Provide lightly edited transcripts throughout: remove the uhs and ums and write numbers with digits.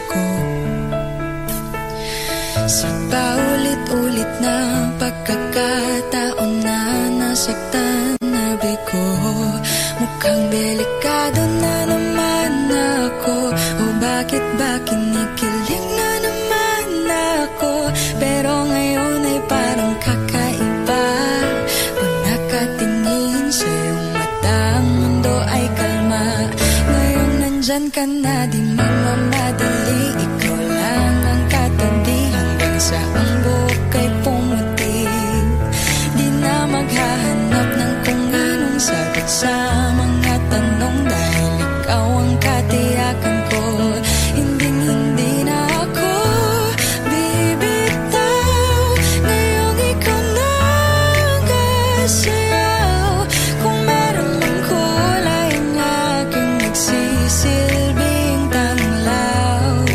ko. Sa paulit-ulit na pagkakataon na nasaktan na bigo, mukhang delikado na naman ako. O bakit ba kinikilig na naman ako? Pero ngayon ay parang kakaiba. Pag nakatingin sa iyong mata, ang mundo ay kalma. Ngayon nandyan ka na, di magmamadali. Ikaw lang ang katabi hanggang sa ang buhok ay pumutik. Di na maghahanap ng kung anong sagot sa mga tanong, dahil ikaw ang katiyakan ko. Hinding-hindi na ako bibitaw. Ngayong ikaw na ang kasayaw. Kung meron mang kulay ang aking nagsisilbing tanglaw,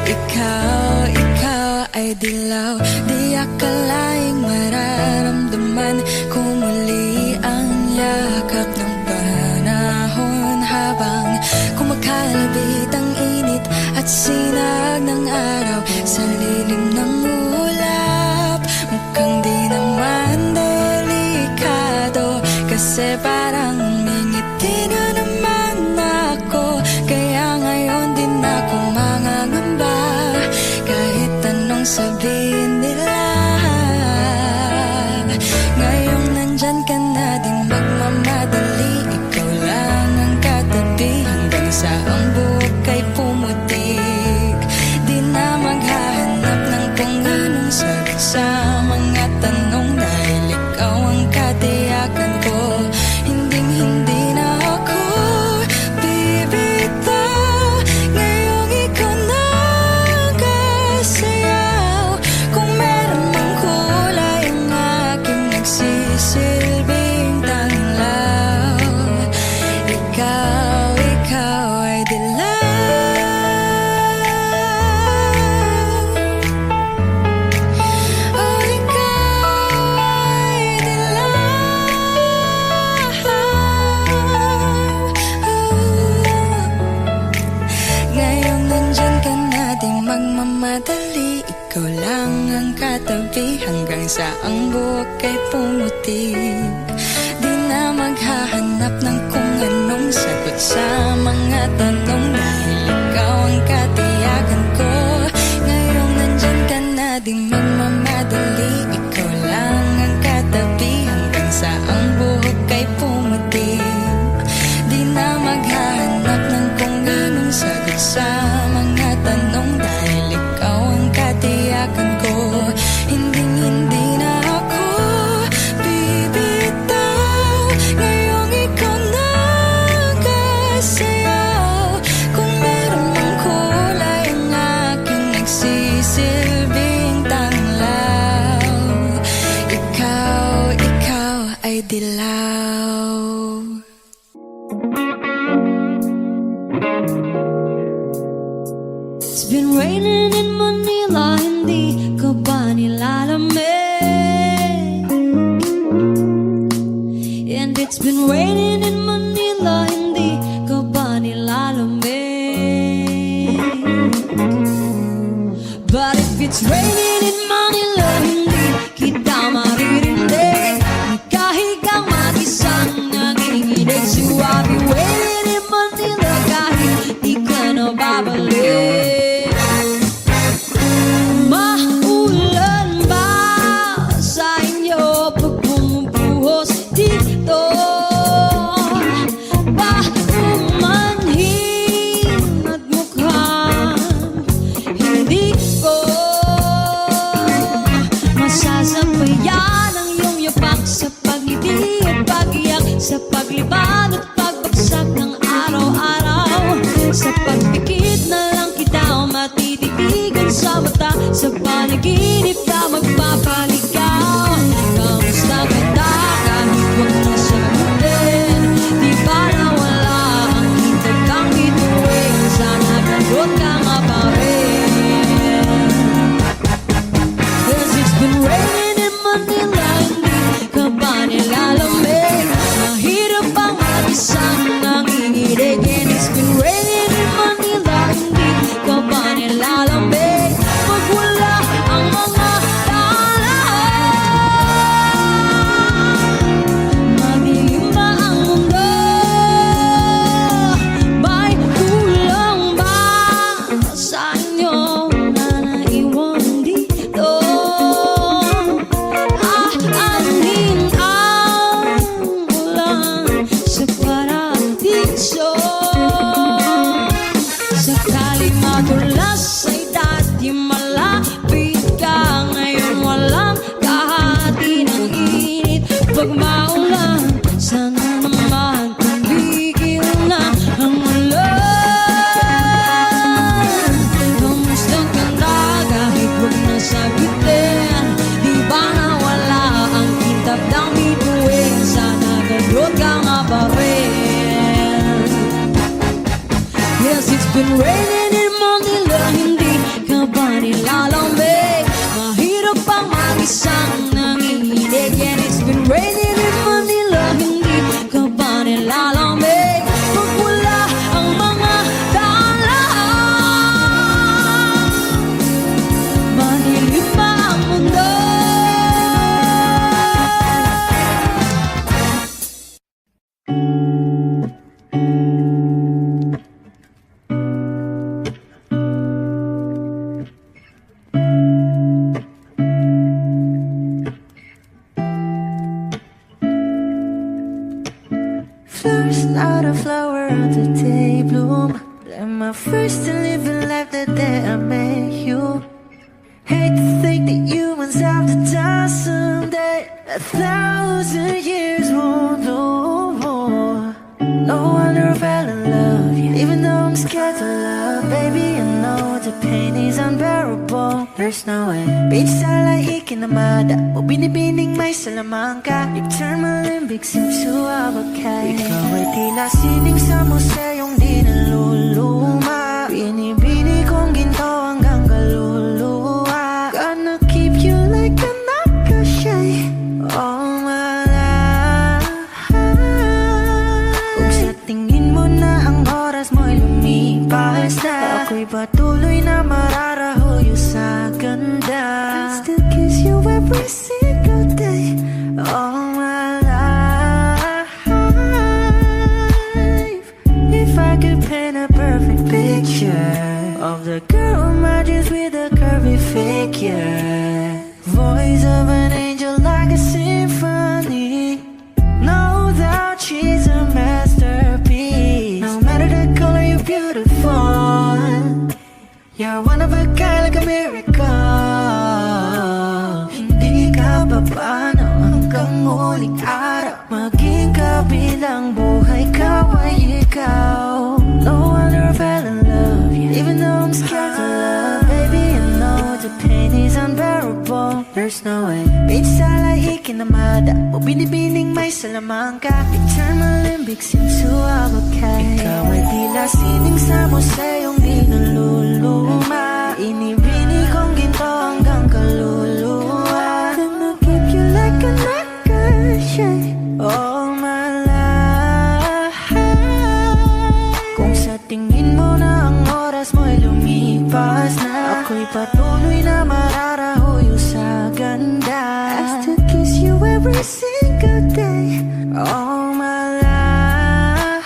ikaw ay dilaw. Di akalaing mararamdaman ko muli ang yakap ng panahon, habang kumakalabit ang init at sinag ng araw sa lilim ng ulap. Mukhang di naman delikado, kasi parang umingiti na naman ako. Kaya ngayon din ako mangangamba, kahit anong sabihin nila. Ngayong nandyan ka na, di magmamadali. Ikaw lang ang katabi hanggang sa ang buhok ay pumutik. Di na maghahanap ng kung anong sagot sa mga tanong, dahil ikaw ang katiyakan ko. Hinding-hindi na ako bibitaw. Ngayong ikaw na ang kasayaw. Kung meron mang kulay ang aking nagsisilbing tanglaw, ikaw ay dilaw. Oh, ikaw ay dilaw. Ngayong nandyan ka na, di magmamadali. Ikaw lang ang katabi hanggang sa ang buhok ay pumutik. Di na maghahanap ng kung anong sagot sa mga tanong, dahil ikaw ang katiyakan ko. Ngayong nandyan ka na, di magmamadali. Ikaw lang ang katabi hanggang sa ang buhok ay pumutik. Di na maghahanap ng kung anong sagot sa mga tanong, dahil ikaw ang katiyakan ko. Hinding-hindi na ako bibitaw. Ngayong ikaw na ang kasayaw. Kung meron mang kulay ang aking nagsisilbing tanglaw, ikaw ay dilaw. It's been raining in Manila, hindi ka ba nilalamig? And it's been raining in Manila, hindi ka ba nilalamig? But if it's raining in Manila, hindi kita maririnig. Nagkahigang mag-isang nanginginig. So I'll be waiting in Manila kahit di ka na babalik. Maulan ba sa inyo pag bumubuhos dito? Paumanhin at mukhang hindi ko masasabayan ang iyong yapak sa pag-ibig at pag-iyak, sa paglibad at pagbagsak ng araw-araw. Sa pagpikit na lang kita matititigan sa mata, sa panaginip ka magpapaligaw. Kamusta kita kahit huwag na sagutin? Di ba nawala ang hintag kang bituin? Sana gano'n ka nga pa rin. 'Cause it's been raining in Manila, hindi ka ba nilalamig? Mahirap ang mag-isang nanginginig. And it's been raining in Manila, hindi ka ba hindi ka ba nilalambig? Mahirap pang mag-isang nanginginig. And it's been raining in Manila, hindi ka ba nilalambig? Pag wala ang mga daan, madilim pa ang mundo. First, not a flower of the day bloom. Am I first to live a life the day I met you? Hate to think that humans have the time someday. 1,000 years won't know more. No wonder I fell in love, yeah. Even though I'm scared to love, baby, I know the pain is unbearable. There's no way. Beach sala ikinamada, o binibining may salamangka. You turn my limbic seems to abakay. Ikaw ay tila sining sa museyong di naluluma. Binibini kong ginto hanggang kaluluwa. Gonna keep you like a nakashay all my life. Kung sa tingin mo na ang oras mo'y lumipas na, ako'y patuloy na mararahuyo sa ganda. I still kiss you every single day all my life. If I could paint a perfect picture of the girl in my dreams with a curvy figure, voice of an angel like a symphony. No doubt she's a masterpiece. No matter the color, you're beautiful. You're one of a kind, like a miracle. Hindi ka papaano hanggang muling araw. Maging kabilang buhay ka ay ikaw. No wonder I fell in love, yeah. Even though I'm scared to love, baby, I know the pain is unbearable. There's no way. Beach sala ikinamada, o binibining may salamangka. You turn my limbic seems to abakay. Ikaw ay tila sining sa museyong di naluluma. Inibini kong ginto hanggang kaluluwa. Gonna keep you like a nakashay all my life. Kung sa tingin mo na ang oras mo'y lumipas na, ako'y patuloy na mararahuyo sa ganda. I still kiss you every single day all my life.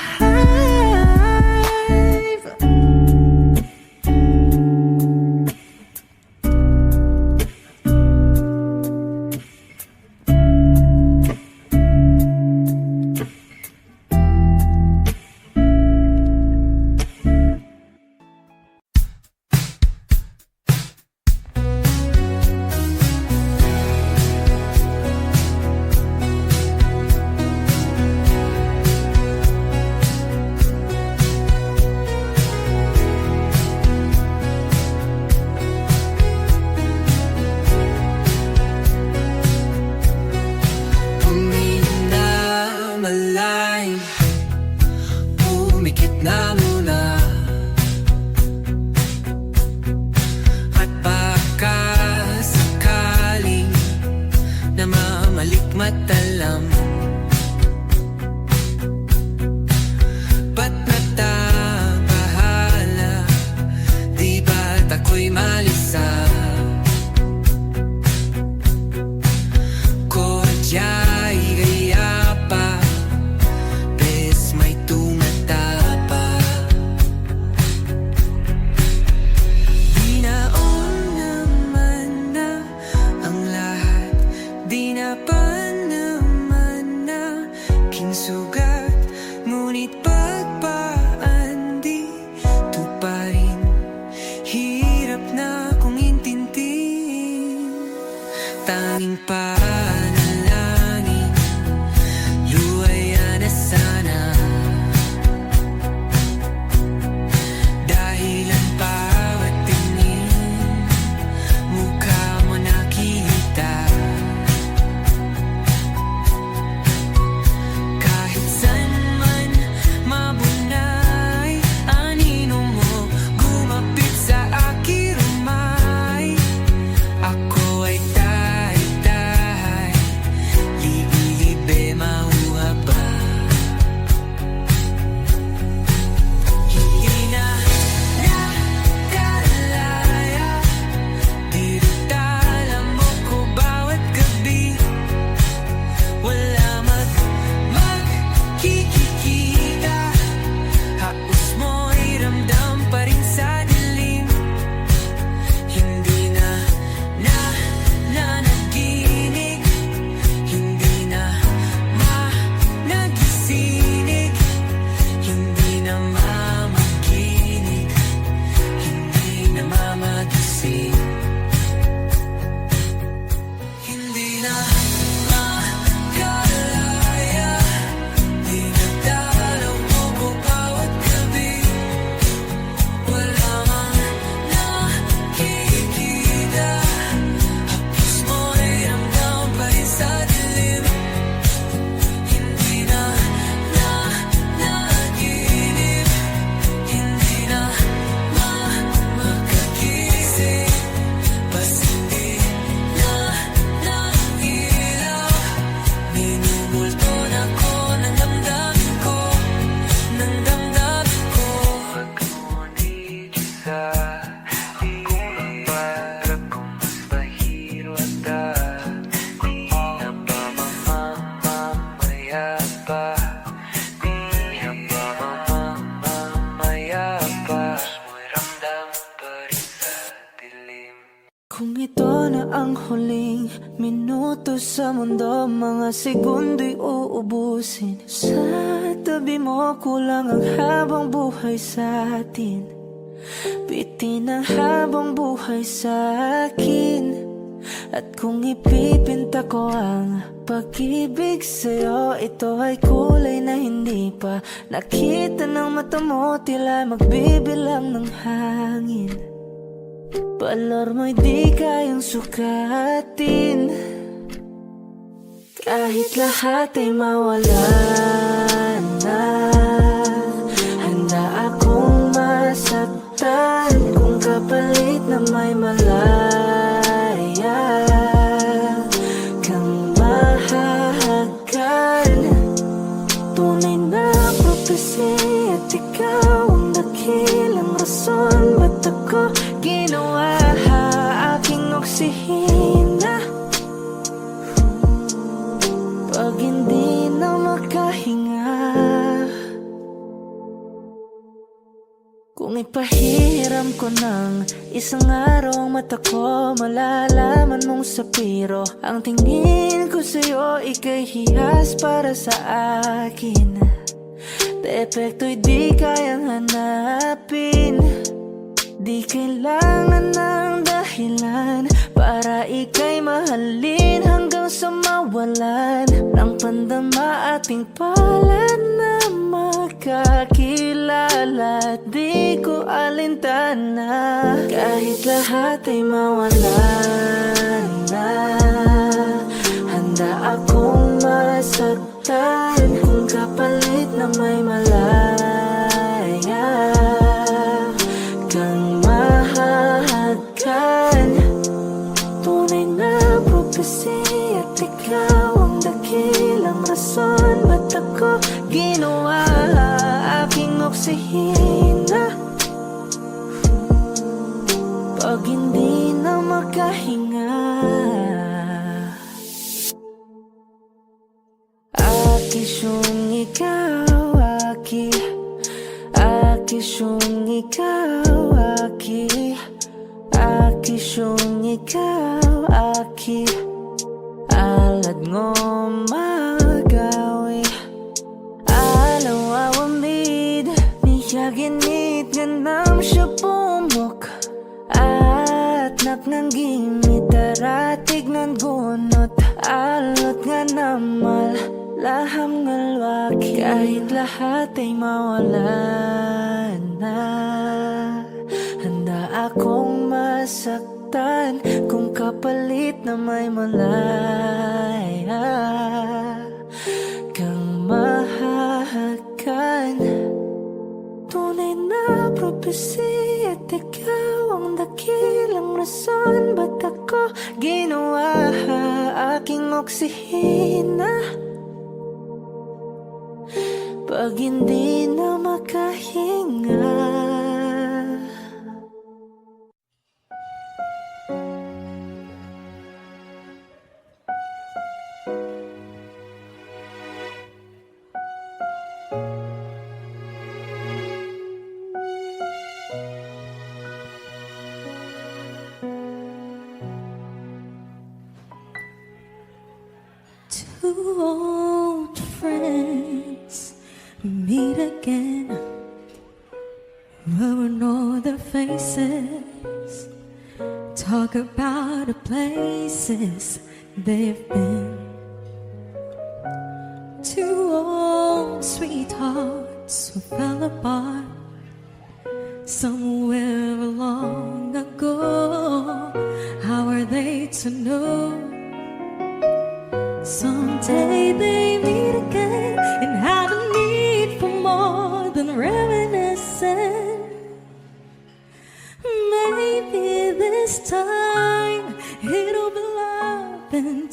tanging panalangin, luwaya na sana. Dahil ang bawat tingin, mukha mo nakita. Kahit saan man mabunay, anino mo gumapit sa Kung ito na ang huling minuto sa mundo, mga segundo'y uubusin. Sa tabi mo, kulang ang habang buhay sa atin. Bitin ang habang buhay sa akin. At kung ipipinta ko ang pag-ibig sa'yo, ito ay kulay na hindi pa nakita ng mata mo, tila magbibilang ng hangin. Balor mo'y di kayang sukatin. Kahit lahat ay mawala na, handa akong masaktan kung kapalit na may malaya kang mahahagan. Tunay na prophecy at ikaw ang dakilang rason ba't ako ginawa aking oksihina. Pag hindi na makahinga, kung ipahiram ko ng isang araw ang mata ko, malalaman mong sapiro ang tingin ko sa'yo, ika'y hiyas para sa akin. Depekto'y di kayang hanapin. Di kailangan ng dahilan para ika'y mahalin hanggang sa mawalan ng pandama ating palad na magkakilala. Di ko alintana kahit lahat ay mawalan na, handa akong masaktan kung kapalit na may malaya kang mahahagan. Tunay na prophecy at ikaw ang dakilang rason ba't ako ginawa aking oksihina. Pag hindi na makahinga, akisyong ikaw, akisyong ikaw, akisyong ikaw, alad ngo magawi alaw awamid niyaginit ganam siya pumok at naknanggimit aratig ng gunot alot nga namal laham ngalwaki. Kahit lahat ay mawalan na, handa akong masaktan kung kapalit na may malaya kang mahahagan. Tunay na prophecy at ikaw ang dakilang rason ba't ako ginawa aking oksihina. Pag hindi na makahinga, Two old friends meet again, we'll know their faces, talk about the places they've been. Two old sweethearts who fell apart somewhere long ago. How are they to know? Someday they meet again and have a need for more than reminiscing. Maybe this time it'll be love and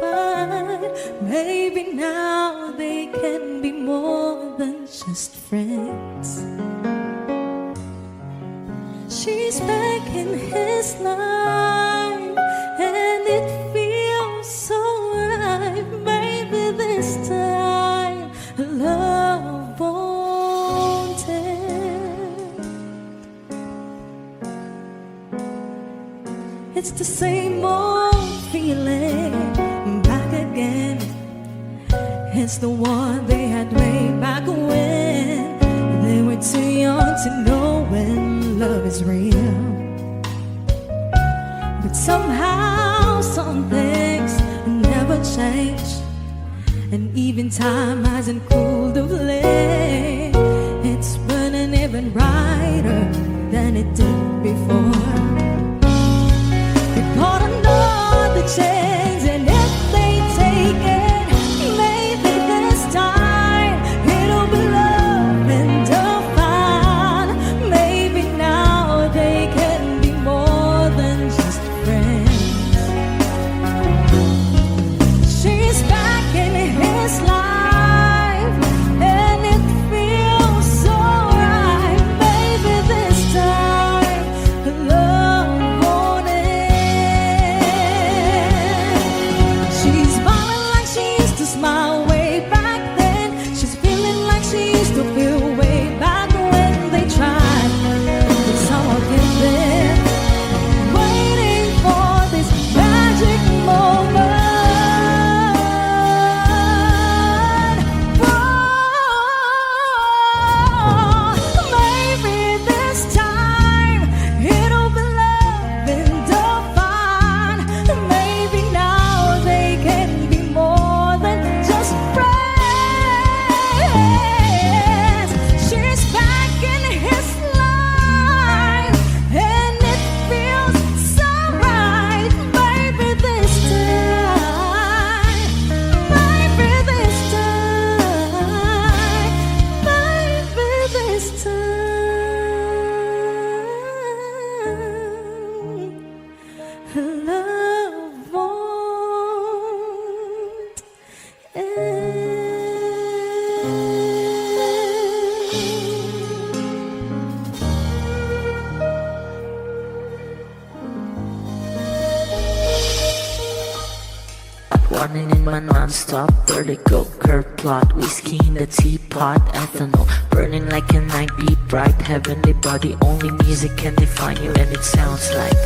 find. Maybe now they can be more than just friends. She's back in his life and it feels so right. Maybe this time love won't end. It's the same old feeling back again. It's the one they had way back when they were too young to know when love is real. But somehow some things never change, and even time hasn't cooled of late. It's burning even brighter than it did before. They bought another chance, and if they take it, maybe this time it'll be love and divine. Maybe now they can be more than just friends. She's back in his life, and it feels so right. Maybe this time love won't end. She's smiling like she used to smile way back then. She's feeling like she used to feel way back when they tried. But some of them waiting for this magic moment. Maybe this time it'll be love and divine. Maybe now they can be more than just friends. She's back in his life, and it feels so right. Maybe this time, maybe this time, maybe this time, love won't end. Warning in my non-stop vertigo curve plot, whiskey in the teapot, ethanol burning like a night beat bright, heavenly body, only music can define you, and it sounds like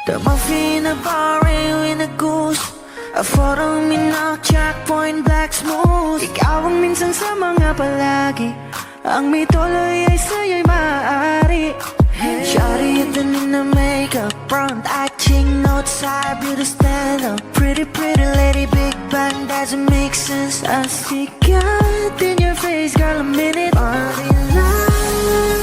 The muffin, a bar, in a goose, a photo, minnow, checkpoint, black smooth. Ikaw ang minsan sa mga palagi, ang may tuloy ay sa'yo'y maaari. Shawty, ito na makeup, front eye, chick, outside, beauty stand up. Pretty, pretty lady, big bang, doesn't make sense. I see God in your face, girl, a minute. Body love,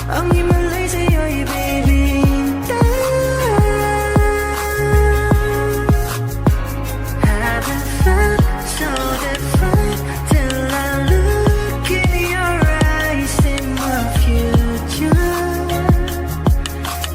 ang himalay sa'yo'y baby, haven't felt so different till I look in your eyes, in my future.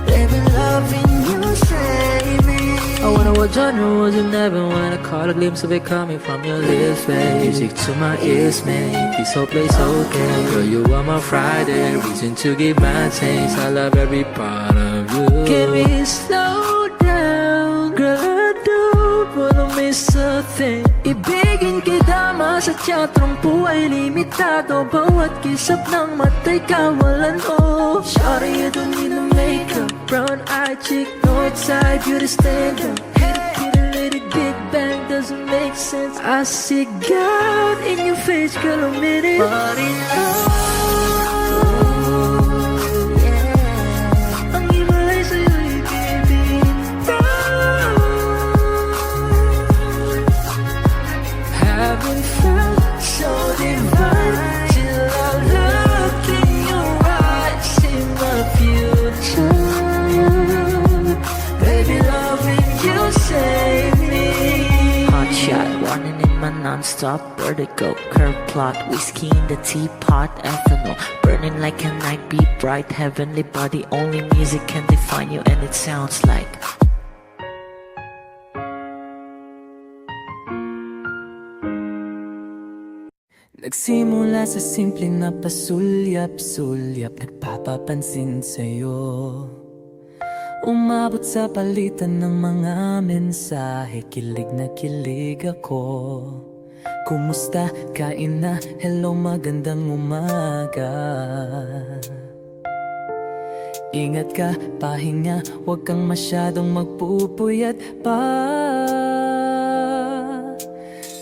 Baby, loving you, save me. I wonder what genre was in heaven when I caught a glimpse of it coming from your lips, babe. Music to my ears, man. This whole place okay. Girl, you are my Friday, reason to give my taste. I love every part of you. Can we slow down? Girl, I don't wanna miss a thing. Ibigin kita, masadya trompo ay limitado. Bawat kisap ng mata'y kawalan, oh. Shawty, you don't need no makeup, brown eye chick, north side, beauty stand up. Big bang doesn't make sense. I see God in your face, girl, a minute. Body love, yeah. Ang himalay sa'yo'y baby, haven't felt so divine till I look in your eyes, in my future. Baby, loving you, save me. Hot shot, warning in my non-stop vertigo curve plot, whiskey in the teapot, ethanol burning like a night beat bright, heavenly body, only music can define you, and it sounds like Nagsimula sa simpleng na pasulyap-sulyap, nagpapapansin sa'yo. Umabot sa palitan ng mga mensahe, kilig na kilig ako. Kumusta? Kain na? Hello, magandang umaga. Ingat ka, pahinga, huwag kang masyadong magpupuyat pa.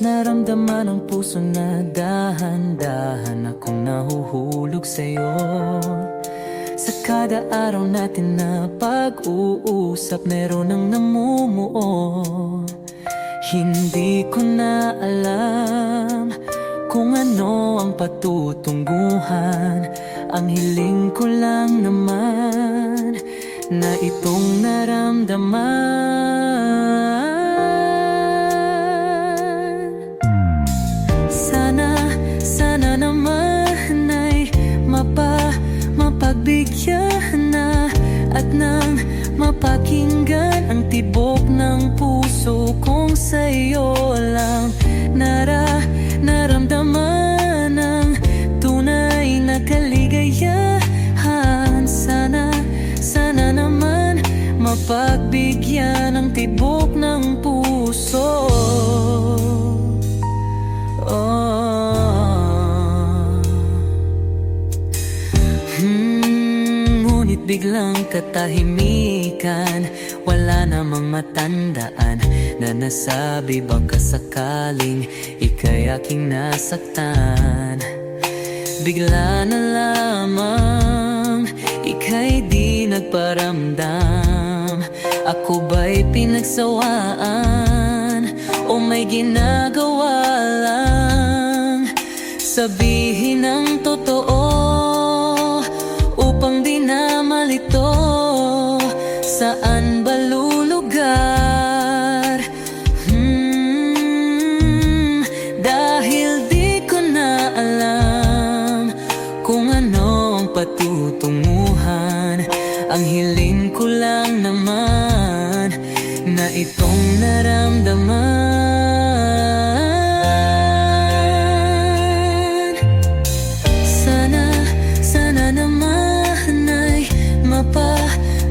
Naramdaman ang puso na dahan-dahan akong nahuhulog sa'yo. Sa kada araw natin na pag-uusap, meron ang namumuo. Hindi ko na alam kung ano ang patutunguhan. Ang hiling ko lang naman na itong naramdaman. Sana naman ay mapagbigyan na at nang mapakinggan ang tibok ng puso kong sa'yo lang naramdaman ang tunay na kaligayahan. Sana naman mapagbigyan ang tibok ng puso. Ngunit biglang katahimikan, wala namang matandaan na nasabi baka sakaling ika'y aking nasaktan. Bigla na lamang ika'y di nagparamdam. Ako ba'y pinagsawaan o may ginagawa lang? Sabihin ang totoo upang di na malito. Saan ba lulugar? Dahil di ko na alam kung ano ang patutunguhan. Ang hiling ko lang naman na itong naramdaman. Sana naman ay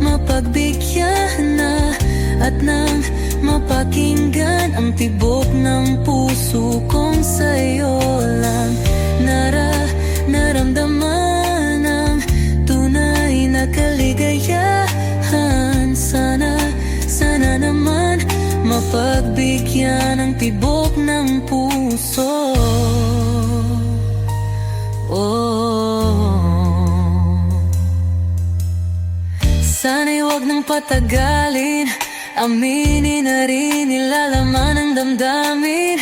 mapagbigyan na at nang mapakinggan ang tibok ng puso kong sa'yo lang naramdaman ang tunay na kaligayahan. Sana naman mapagbigyan ang tibok ng puso. Sana'y huwag nang patagalin, aminin na rin nilalaman ng damdamin.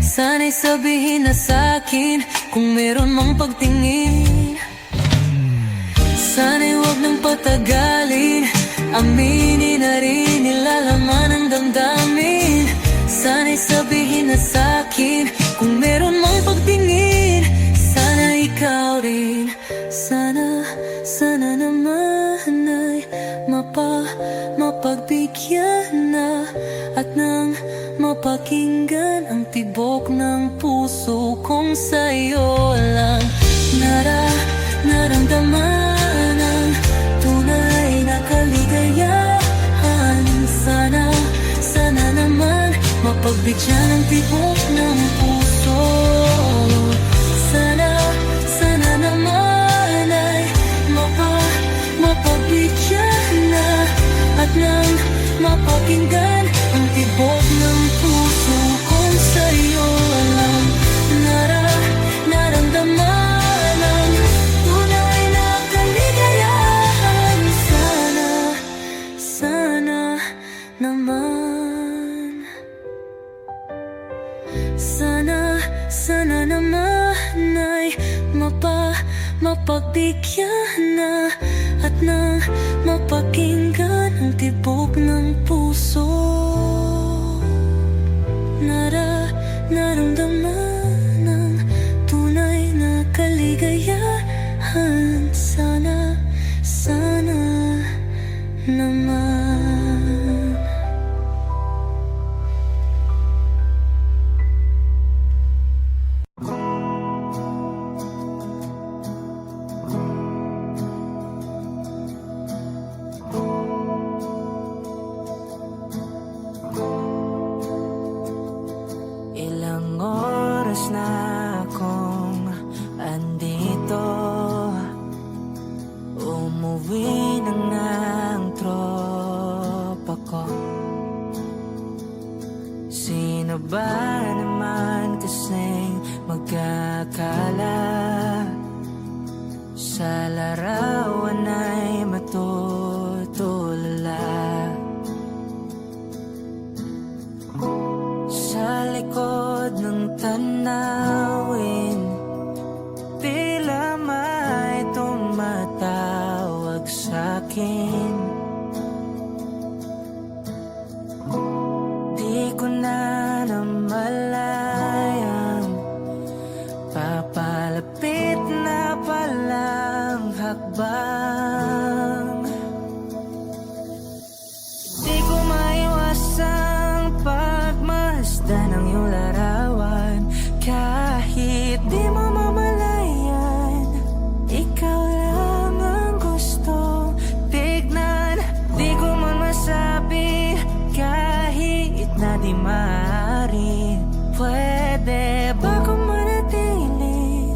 Sana'y sabihin na sa'kin kung meron mang pagtingin. Sana'y huwag nang patagalin, aminin na rin nilalaman ng damdamin. Sana'y sabihin na sa'kin kung meron mang pagtingin. Sana ikaw rin, sana naman ay mapagbigyan na at nang mapakinggan ang tibok ng puso kong sa'yo lang naramdaman ang tunay na kaligayahan. Sana naman mapagbigyan ang tibok ng puso. Sana naman ay mapagbigyan na at nang mapakinggan ang tibok ng puso kong sa'yo lang naramdaman ang tunay na kaligayahan. Sana naman, sana naman ay mapagbigyan na at nang mapakinggan ang tibok ng puso. Naramdaman ang tunay na kaligayahan. Sana naman. ba naman kasing magkakala? Sa larawan ay matutulala. Sa likod ng tanawin, tila may tumatawag sa'kin. Di ko na namalayang papalapit na palang hakbang. Di ko maiwasang pagmasdan ng iyong larawan. Kahit di mo mamalayan, ikaw lang ang gusto tignan. Di ko man masabi kahit na di maaari. Pwede ba kung manatili?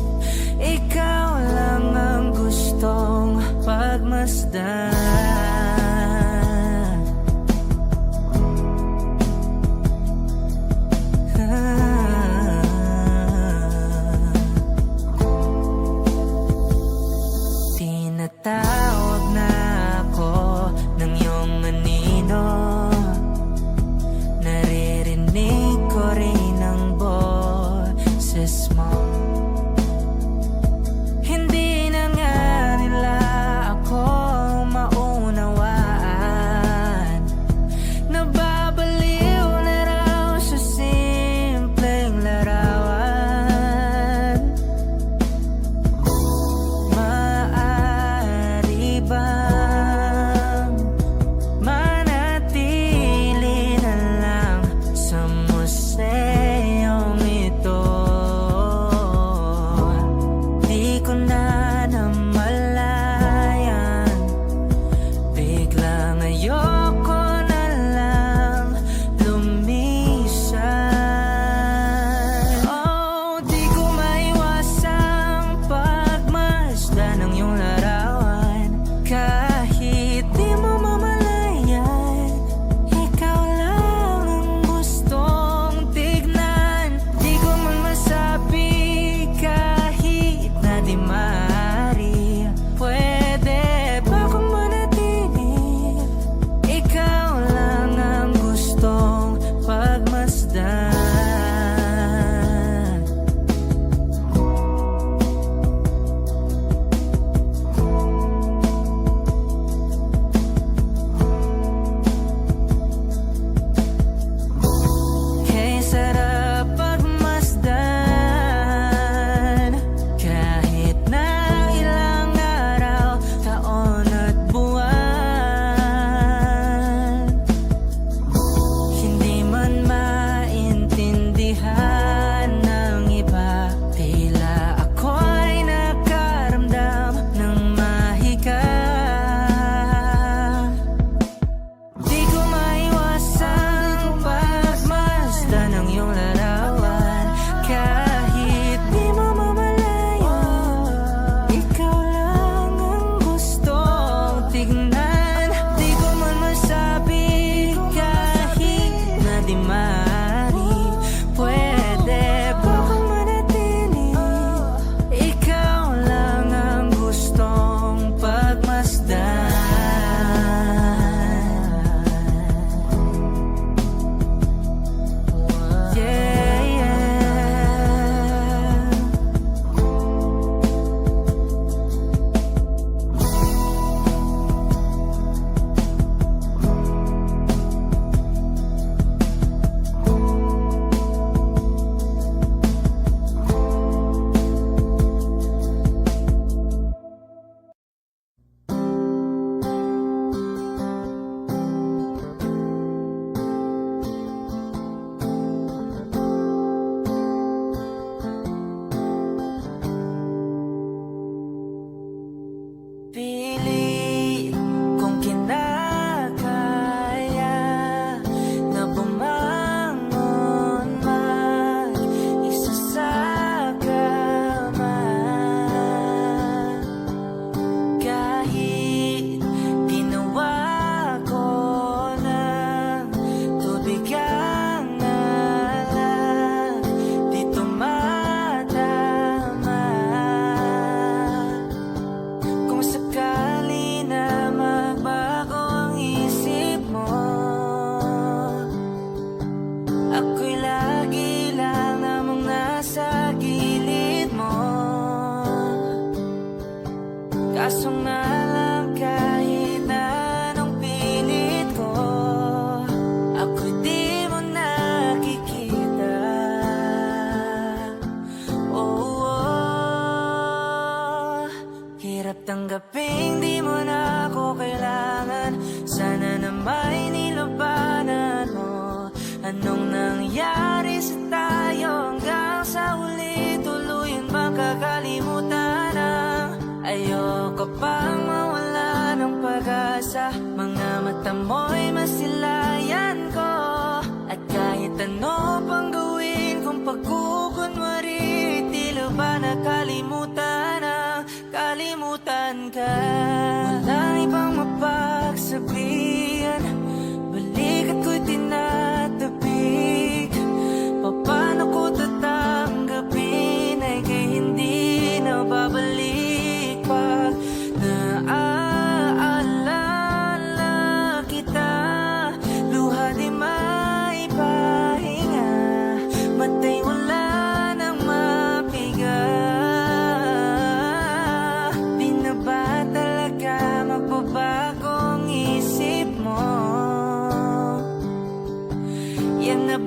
Ikaw lang ang gustong pagmasdan. Tinatawag na ako ng iyong anino. Naririnig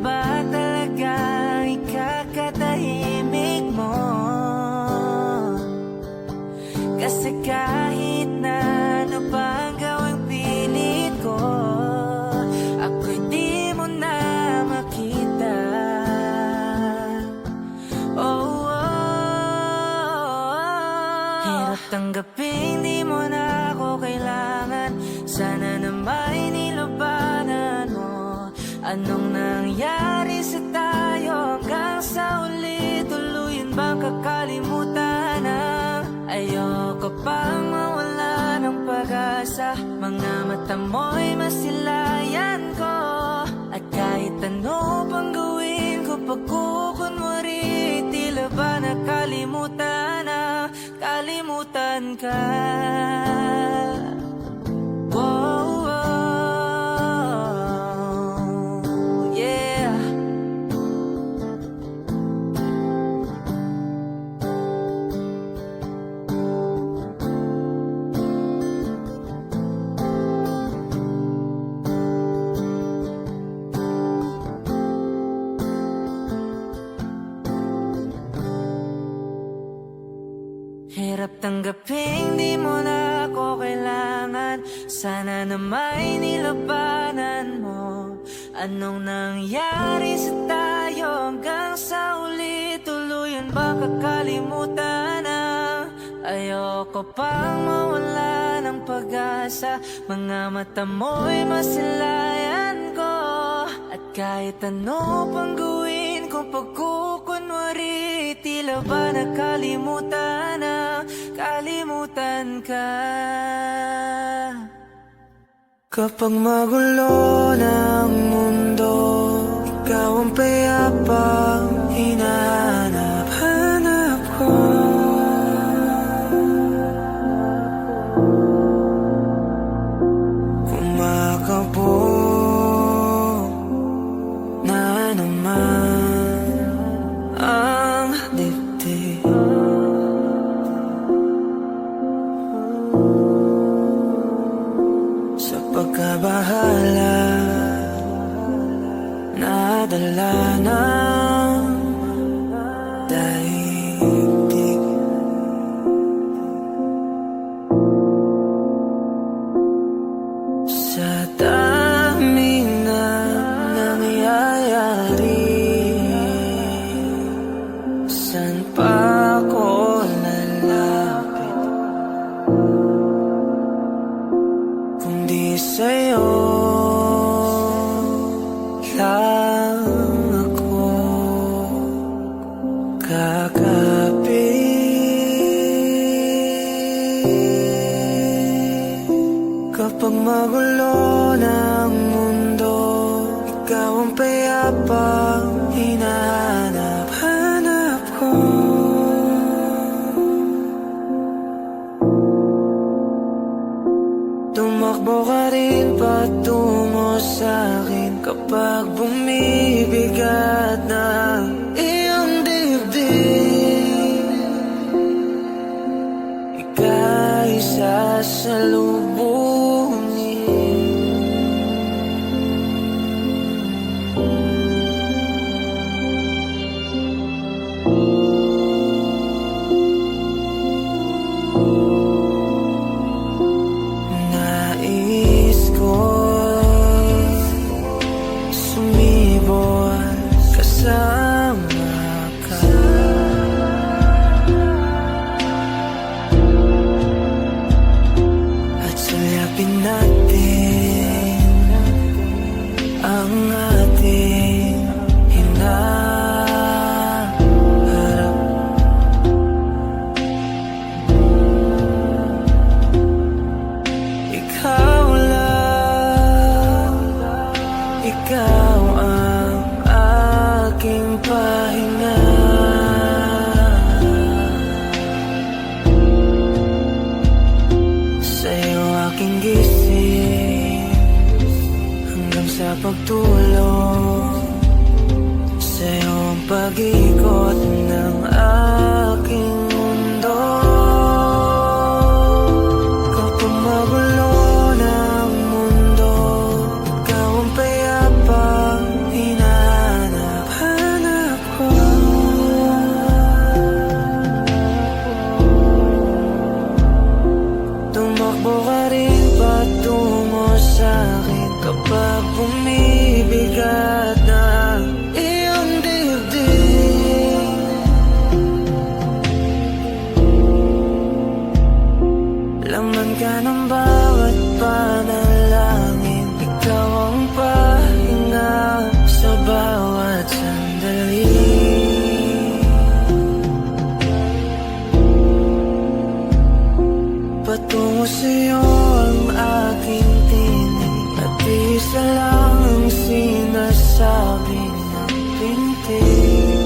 ba talaga ikakatahimik mo? Kasi kahit na ano pa ang gawing pilit ko, ako'y di mo na makita. Oh, hirap tanggapin, di mo na ako kailangan. Sana na may nilabanan mo. Anong nangyari sa tayo hanggang sa uli? Tuluyan bang kakalimutan na? Ayoko pang mawala ng pag-asa. Mga mata mo'y masilayan ko. At kahit ano pang gawin ko, pagkukunwari, tila ba nakalimutan na, kalimutan ka. Whoa, whoa, yeah. Hirap tanggapin, di mo na ako kailangan. Sana na may nilabanan mo. Anong nangyari sa tayo hanggang sa uli? Tuluyan ba kakalimutan na? Ayoko pang mawala ng pag-asa. Mga mata mo'y masilayan ko. At kahit ano pang gawin kung pagkukunwari, tila ba nakalimutan na, kalimutan ka. Kapag magulo ng mundo, ikaw ang payapang hinahanap-hanap ko. Kumakabog na naman ang dibdib. Sa pagkabahala, nadala ng daigdig. Sa dami na nangyayari, saan pa ako lalapit kung di sa'yo lang ako kakapit. Kapag magulo ng mundo, ikaw ang payapang hinahanap-hanap ko. Tumakbo ka rin patungo sa'kin kapag bumibigat na iyong dibdib. Ika'y sasalubungin. Nais ko'y sumibol kasama ka. At sulyapin natin ang ating hinaharap. Ikaw lang, ikaw ang aking pahinga. Sa'yo aking gising hanggang sa pagtulog. Sa'yo ang pag-ikot ng aking mundo. Kapag magulo ng mundo, ikaw ang payapang hinahanap. Isa lang ang sinasabi ng pintig,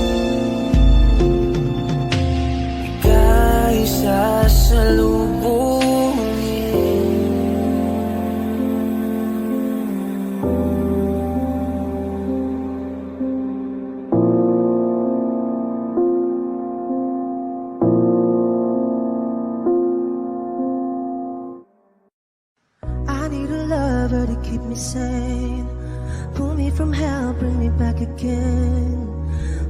ika'y sasalubungin. I need a lover to keep me sane, pull me from hell, bring me back again.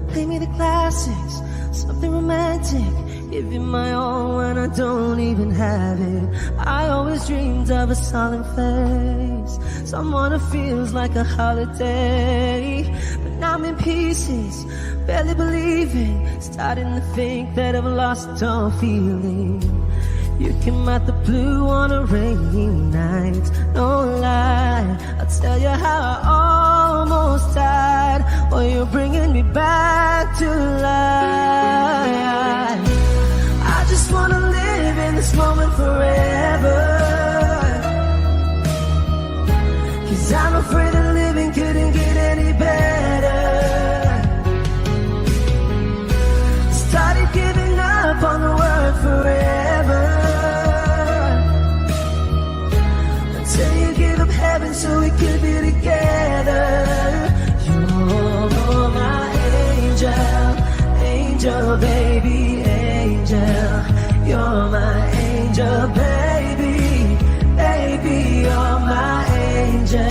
Play me the classics, something romantic, give you my all when I don't even have it. I always dreamed of a solemn face, someone who feels like a holiday. But now I'm in pieces, barely believing, starting to think that I've lost all feeling. You came out the blue on a rainy night, no lie, I'll tell you how I almost died. Well, you're bringing me back to life. I just wanna live in this moment forever, 'cause I'm afraid that living couldn't get any better. Started giving up on the word forever, until you give up heaven so we could be together. You're my angel, angel baby, angel. You're my angel baby, baby. You're my angel,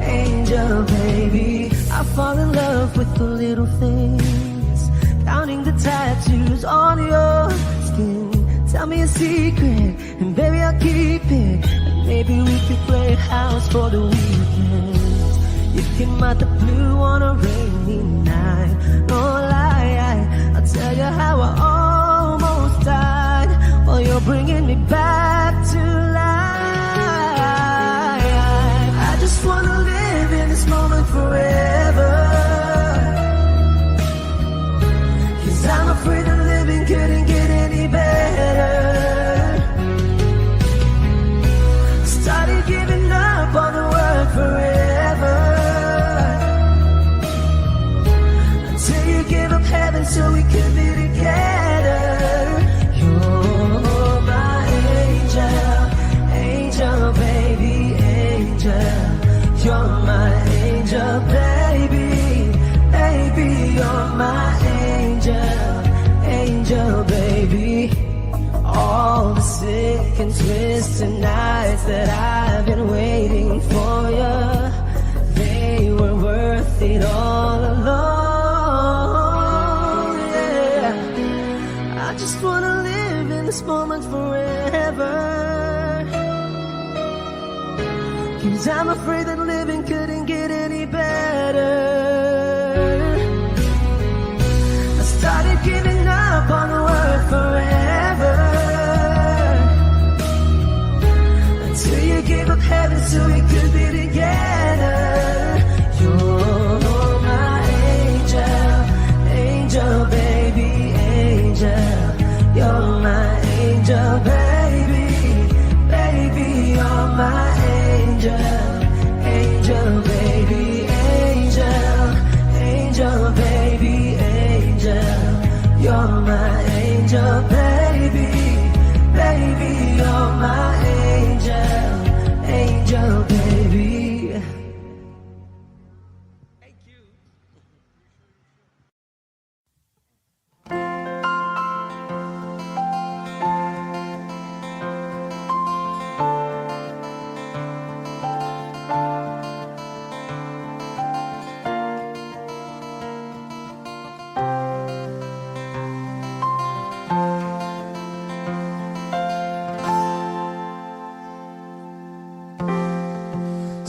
angel baby. I fall in love with the little things, counting the tattoos on your skin. Tell me a secret, and baby I'll keep it. And maybe we could play house for the weekend. You came out the blue on a rainy night, no lie, I'll tell you how I almost died. Well, you're bringing me back to life. I just wanna live in this moment forever, 'cause I'm afraid that living couldn't get any better. Started giving up on the word forever, until you give up heaven so we could be together. You're my angel, angel baby, angel. You're my angel baby, baby. You're my angel, angel baby. All the sick and twisted nights that I've been waiting for you, they were worth it all alone. Yeah, I just wanna live in this moment forever, 'cause I'm afraid that living couldn't get any better. I started giving up on the word forever, until you gave up heaven so we could be together. You're my angel, angel baby, angel. You're my angel baby, baby. You're my angel, angel baby, angel. Angel baby, angel. You're my angel baby, baby. You're my angel, angel baby.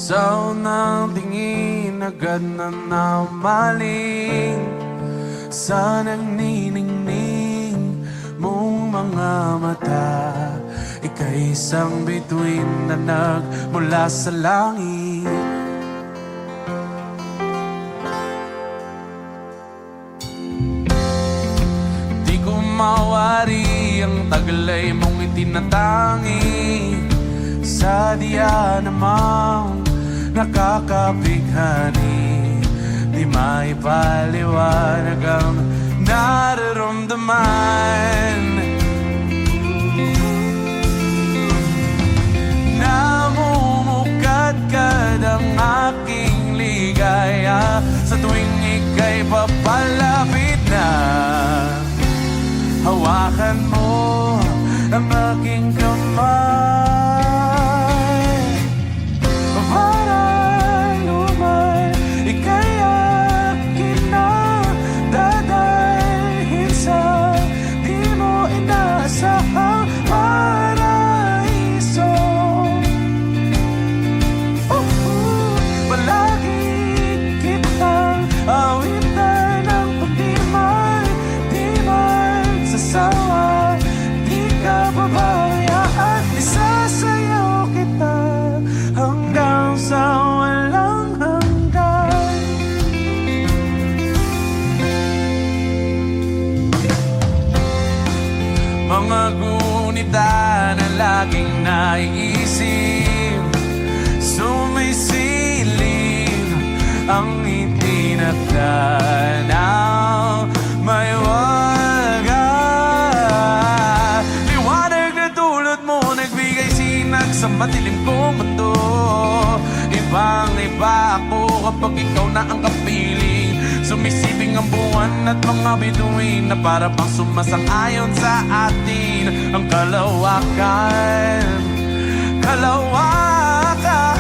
Sa unang tingin agad na namaling sa nagniningning mong mga mata. Ika'y isang bituin na nagmula sa langit. Di ko mawari ang taglay mong itinatangi sa diya namang nakakabighani. Di maipaliwanag ang nararamdaman. Namumukadkad ang aking ligaya sa tuwing ika'y papalapit na. Hawakan mo ang aking kamay. Para lumay, ika'y akin na dadalhin sa di mo inaasahang paraiso. Palagi kitang awitan ng pag-dimay, di magsasawa, di ka pabayaan. Isasayaw kita hanggang sa walang hanggan. Mga gunita na laging naiisip, sumisilip ang itinakdaan may wagas. Liwanag na tulad mo nagbigay sinag sa madilim kong mundo. Ibang iba ako kapag ikaw na ang kapiling. Sumisibing ang buwan at mga bituin na para pang sumasang-ayon sa atin. Ang kalawakan, kalawakan.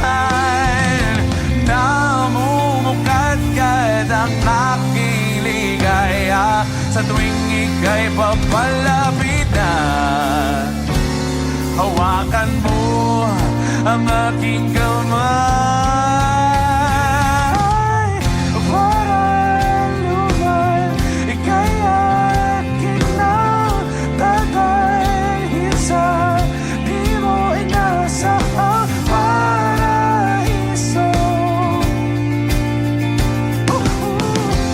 Namumukadkad ang aking ligaya sa tuwing ika'y papalapit na. Hawakan mo ang aking kamay. Para lumay, ika'y akin na dadalhin sa di mo inasahang paraiso.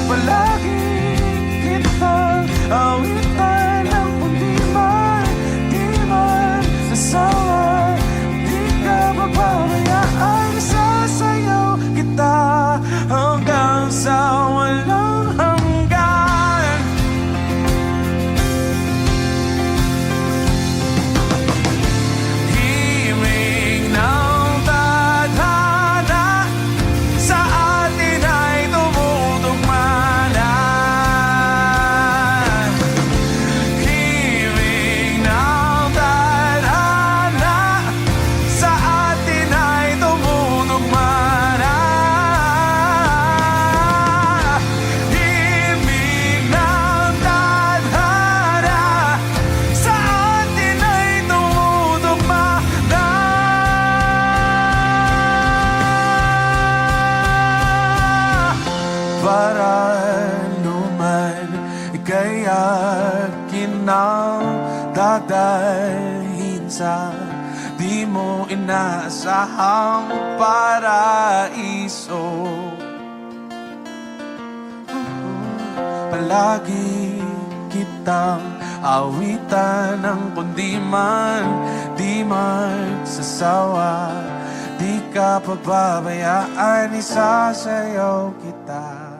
Palagi kitang awitan ng pundiman, di man sasawa, di ka pababayaan. Sasayaw kita hanggang sa walang hanggan. Himig ng tadhana sa atin ay tumutugma na. Himig ng tadhana sa atin ay tumutugma na. Himig ng tadhana sa atin ay tumutugma na. Para luman, ika'y akin na dadalhin sa di mo inaasahang paraiso. Palagi kitang awitan ng kundiman, di magsasawa, di ka pababayaan. Isasayaw kita,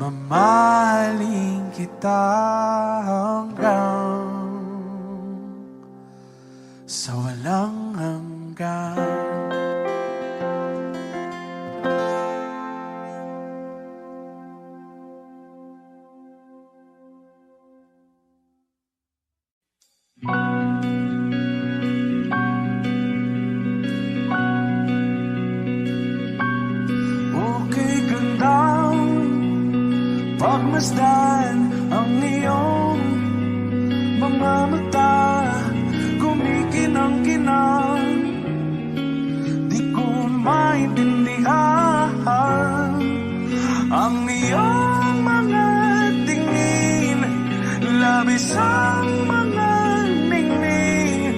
mamahalin kita hanggang sa walang hanggan. Okay, gandang pagmasdan ang iyong mga mata, kumikinang-kinang. Di ko maintindihan ang iyong mga tingin, labis ang mga ningning.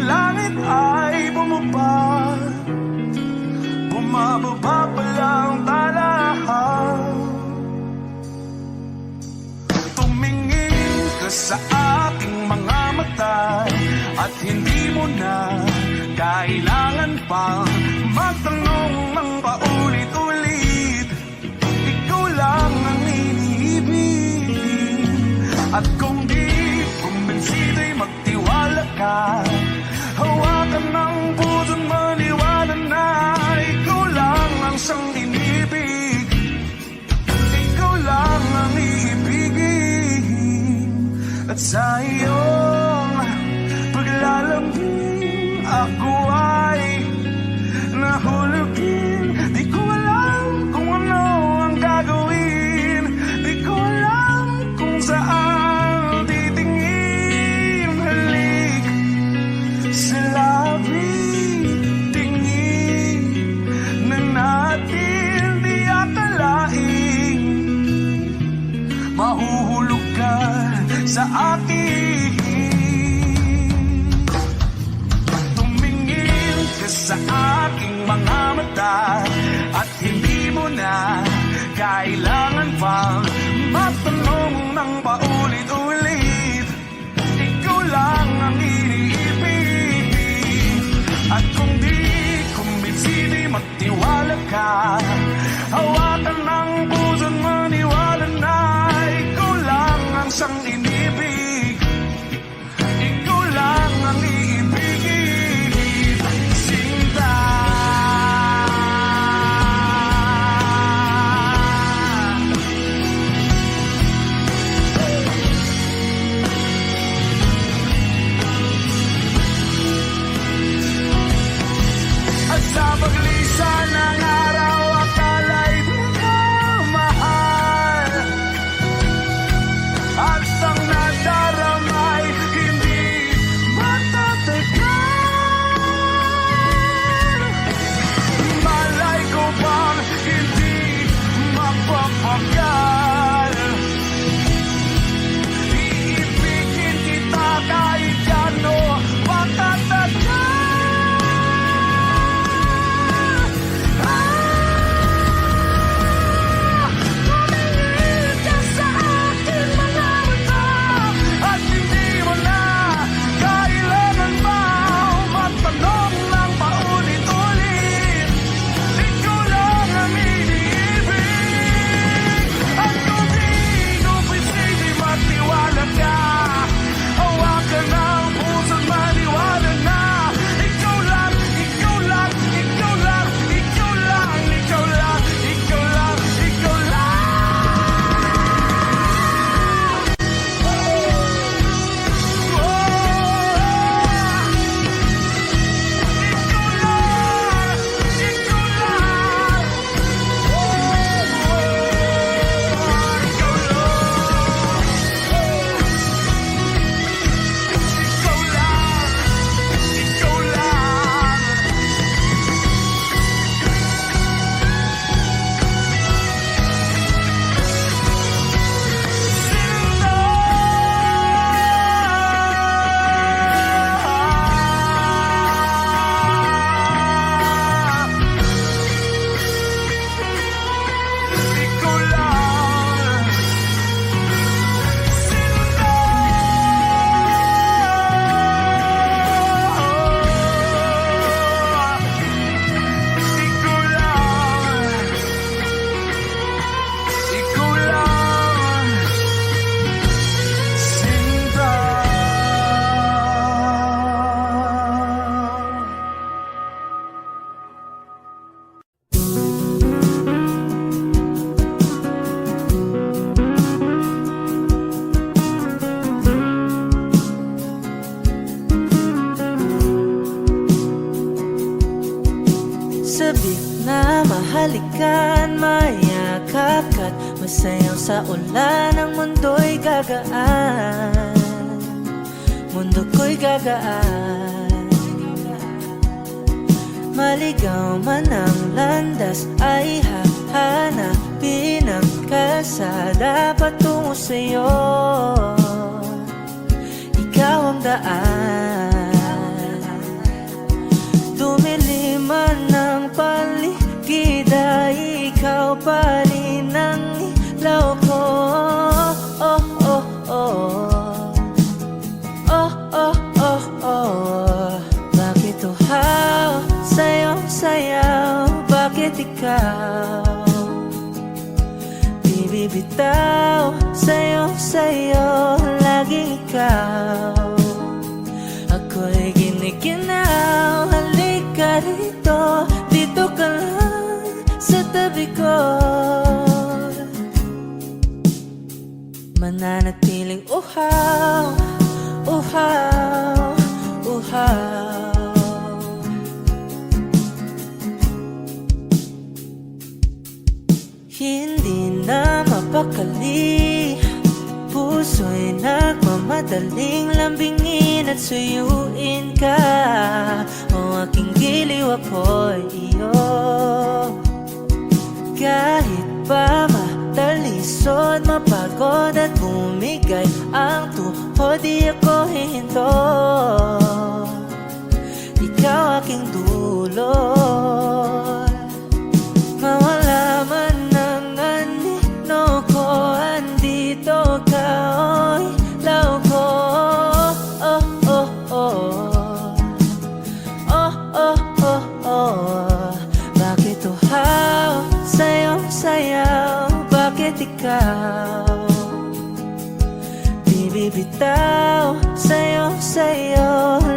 Langit ay bumaba, bumababa pa lang talahan. Tumingin ka sa aking mga mata at hindi mo na kailangan pang magtanong ng paulit-ulit. Ikaw lang ang iniibig. At kung di kumbinsido'y magtiwala ka, hawakan ng puso't maniwala na ikaw lang ang siyang inibig. Ikaw lang ang iibigin. At sa iyong paglalambing ako ay nahulugin. Di ko alam kung ano ang gagawin. Di ko alam kung saan titingin. Halik sa labi, tingin na natin di akalain. Mahuhulog ka sa akin. Tumingin ka sa aking mga mata at hindi mo na kailangan pang matanong ng paulit-ulit. Ikaw lang ang iniibig. At kung di kumbinsido'y magtiwala ka, hawakan ng puso't maniwala na ikaw lang ang siyang inibig. Ikaw lang ang iibigin. Sinta. At sa paglisan ng araw, akala'y di ka mahal. At ang nadaramay hindi matatagal. Malay ko bang hindi mapapagal. Iibigin kita kahit gano patatagal. Tumingin ka sa aking mga mata at hindi mo na kailangan pa matanong ng paulit-ulit. Ikaw lang ang iniibig. At kung di kumbinsido'y magtiwala ka, hawakan ng puso't maniwala na ikaw lang, ikaw lang, ikaw lang, ikaw lang, ikaw lang, ikaw lang, ikaw lang. Sabik na mahalikan, mayakap ka't masayaw sa ulan. Ang mundo'y gagaan, mundo ko'y gagaan. Maligaw man ang landas ay hahanapin ang kalsada patungo sa'yo. Ikaw ang daan. Dumilim man ang paligid ay ikaw pa rin ang ilaw ko. Oh, oh, oh. Oh, oh, oh, oh. Bakit sayaw, bakit ikaw di bibitaw? Sa'yo, laging ikaw. Ako'y giniginaw, halika rito, dito ka lang sa tabi ko. Mananatiling uhaw, uhaw, uhaw. Hindi na mapakali, puso'y nagmamadaling lambingin at suyuin ka. O aking giliw ako'y iyo. Kahit pa matalisod, mapagod at bumigay ang tuhod, di ako hihinto. Ikaw aking dulot. Mawala man ang anino ko, andito ka, oy, law ko. Oh, oh, oh. Oh, oh, oh, oh. Bakit uhaw, sa'yo sayaw, bakit ikaw di bibitaw? Sa'yo,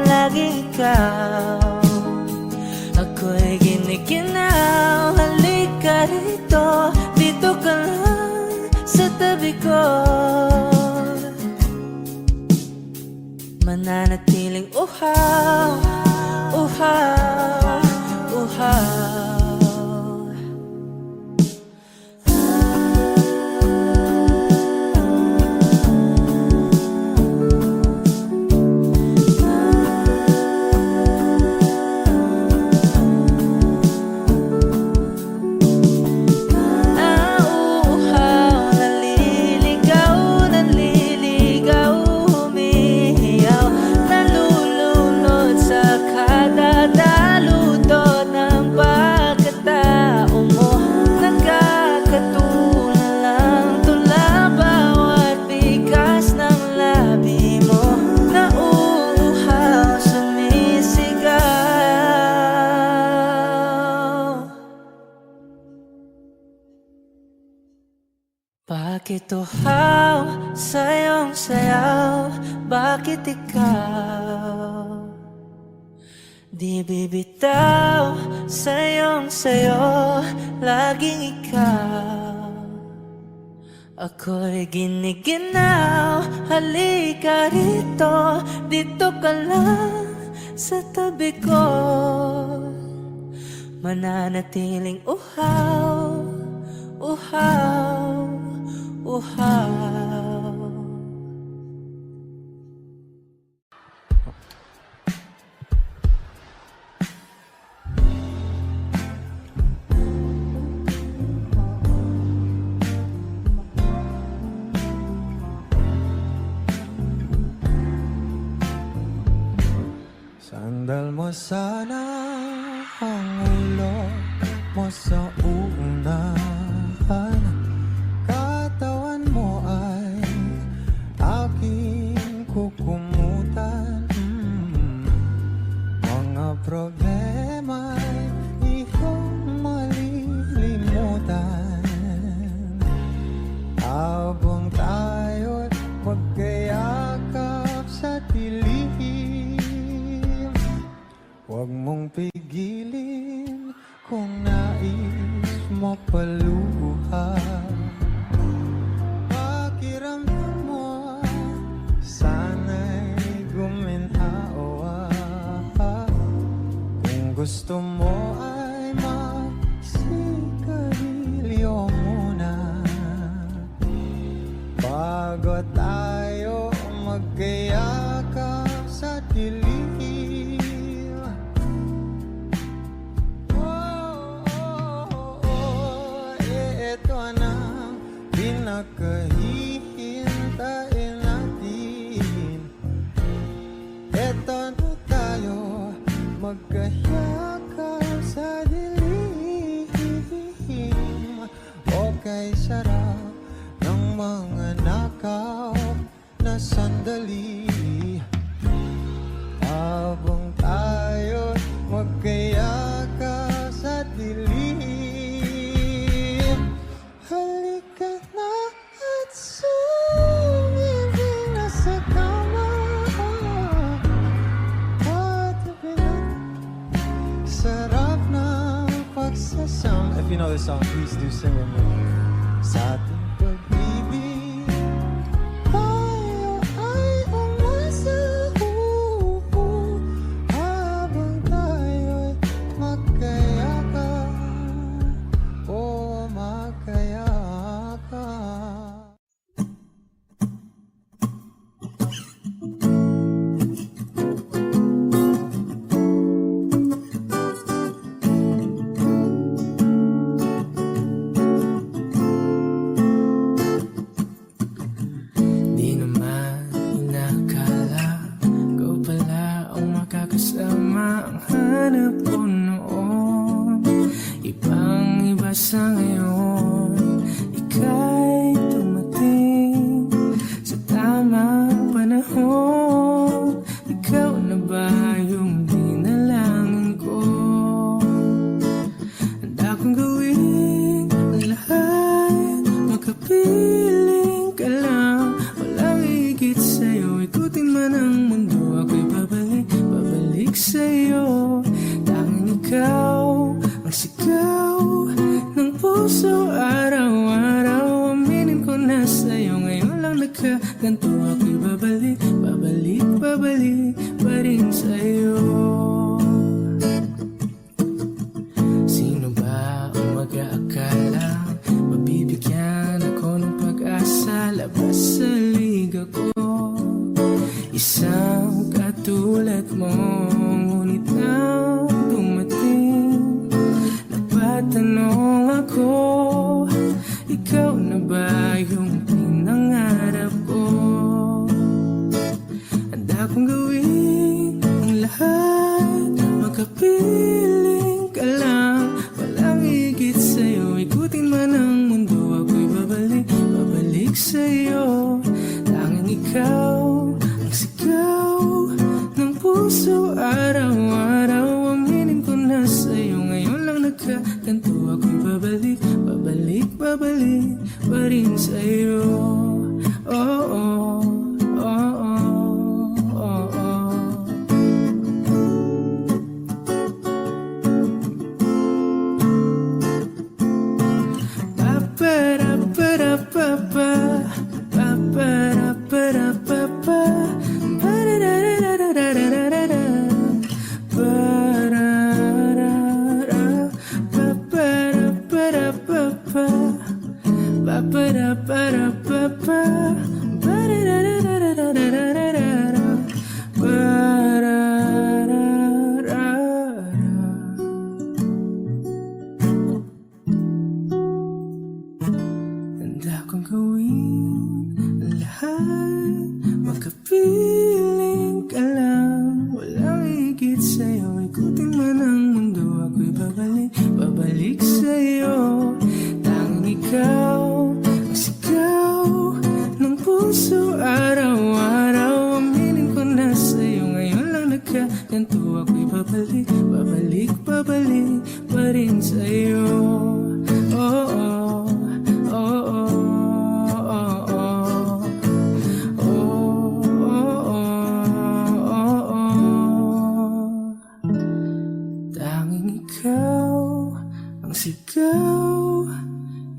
laging ikaw. Ako'y giniginaw, halika rito, dito ka lang sa tabi ko. Mananatiling uhaw, uhaw, uhaw. Bakit uhaw, sa'yong sayaw, bakit ikaw di bibitaw? Sa'yo, laging ikaw. Ako'y giniginaw, halika rito, dito ka lang sa tabi ko. Mananatiling uhaw, uhaw, uhaw. Sandal mo sana ang ulo mo sa unahan, katawan mo ay aking kukumutan. Mga problema'y iyong malilimutan habang tayo'y magkayakap sa dilim. Huwag mong pigilin kung nais mo paluha. Pakiramdam mo sana'y guminhawa. Kung gusto mo ay magsigarilyo muna bago tayo magkayakap sa dilim. Pinakahihintayin natin, eto na tayo magkayakap sa dilim. Okay, sarap ng mga nakaw na sandali habang tayo magkayakap you know this song, please do sing with me. Sa ating pag-ibig, tayo ay umasa, habang tayo'y magkayakap, magkayakap. Di naman inakala ikaw pala ang makakasama. Ang hanap ko noon ibang iba sa ngayon. Ika'y tumating sa tamang panahon. Ikaw na ba yung dinalangin ko? Handa kong gawin ang lahat, makapiling ka lang. Walang higit sa'yo, ikutin man ang mundo. Ako'y babalik, babalik sa'yo. Tanging ikaw ang sigaw ng puso. Araw-araw aminin ko na sa'yo. Ngayon lang nagkaganto. Ako'y babalik, babalik, babalik pa rin sa'yo. Sino ba ang mag-aakala mabibigyan ako ng pag-asa? Labas sa liga ko, isang katulad mo. Ngunit nang dumating, napatanong ako, ikaw na ba yung pinangarap ko? Handa kong gawin ang lahat, makapiling ka lang. Walang higit sa'yo, ikutin man ang mundo. Ako'y babalik, babalik sa'yo. Tanging ikaw ang sigaw ng puso. Araw-araw aminin ko na sa'yo. Ngayon lang nagkaganto. Ako'y babalik, babalik, babalik pa rin sa'yo. Oh, oh, oh, oh, oh, oh. Handa kong gawin ang lahat, makapiling ka lang. Walang higit sa'yo, ikutin man ang mundo. Ako'y babalik, babalik sa'yo. Tanging ikaw ang sigaw ng puso. Araw-araw aminin ko na sa'yo. Ngayon lang nagkaganto. Ako'y babalik, babalik, babalik pa rin sa'yo. Oh, oh, oh, oh, oh, oh. Oh, oh, oh, oh. Tanging ikaw ang sigaw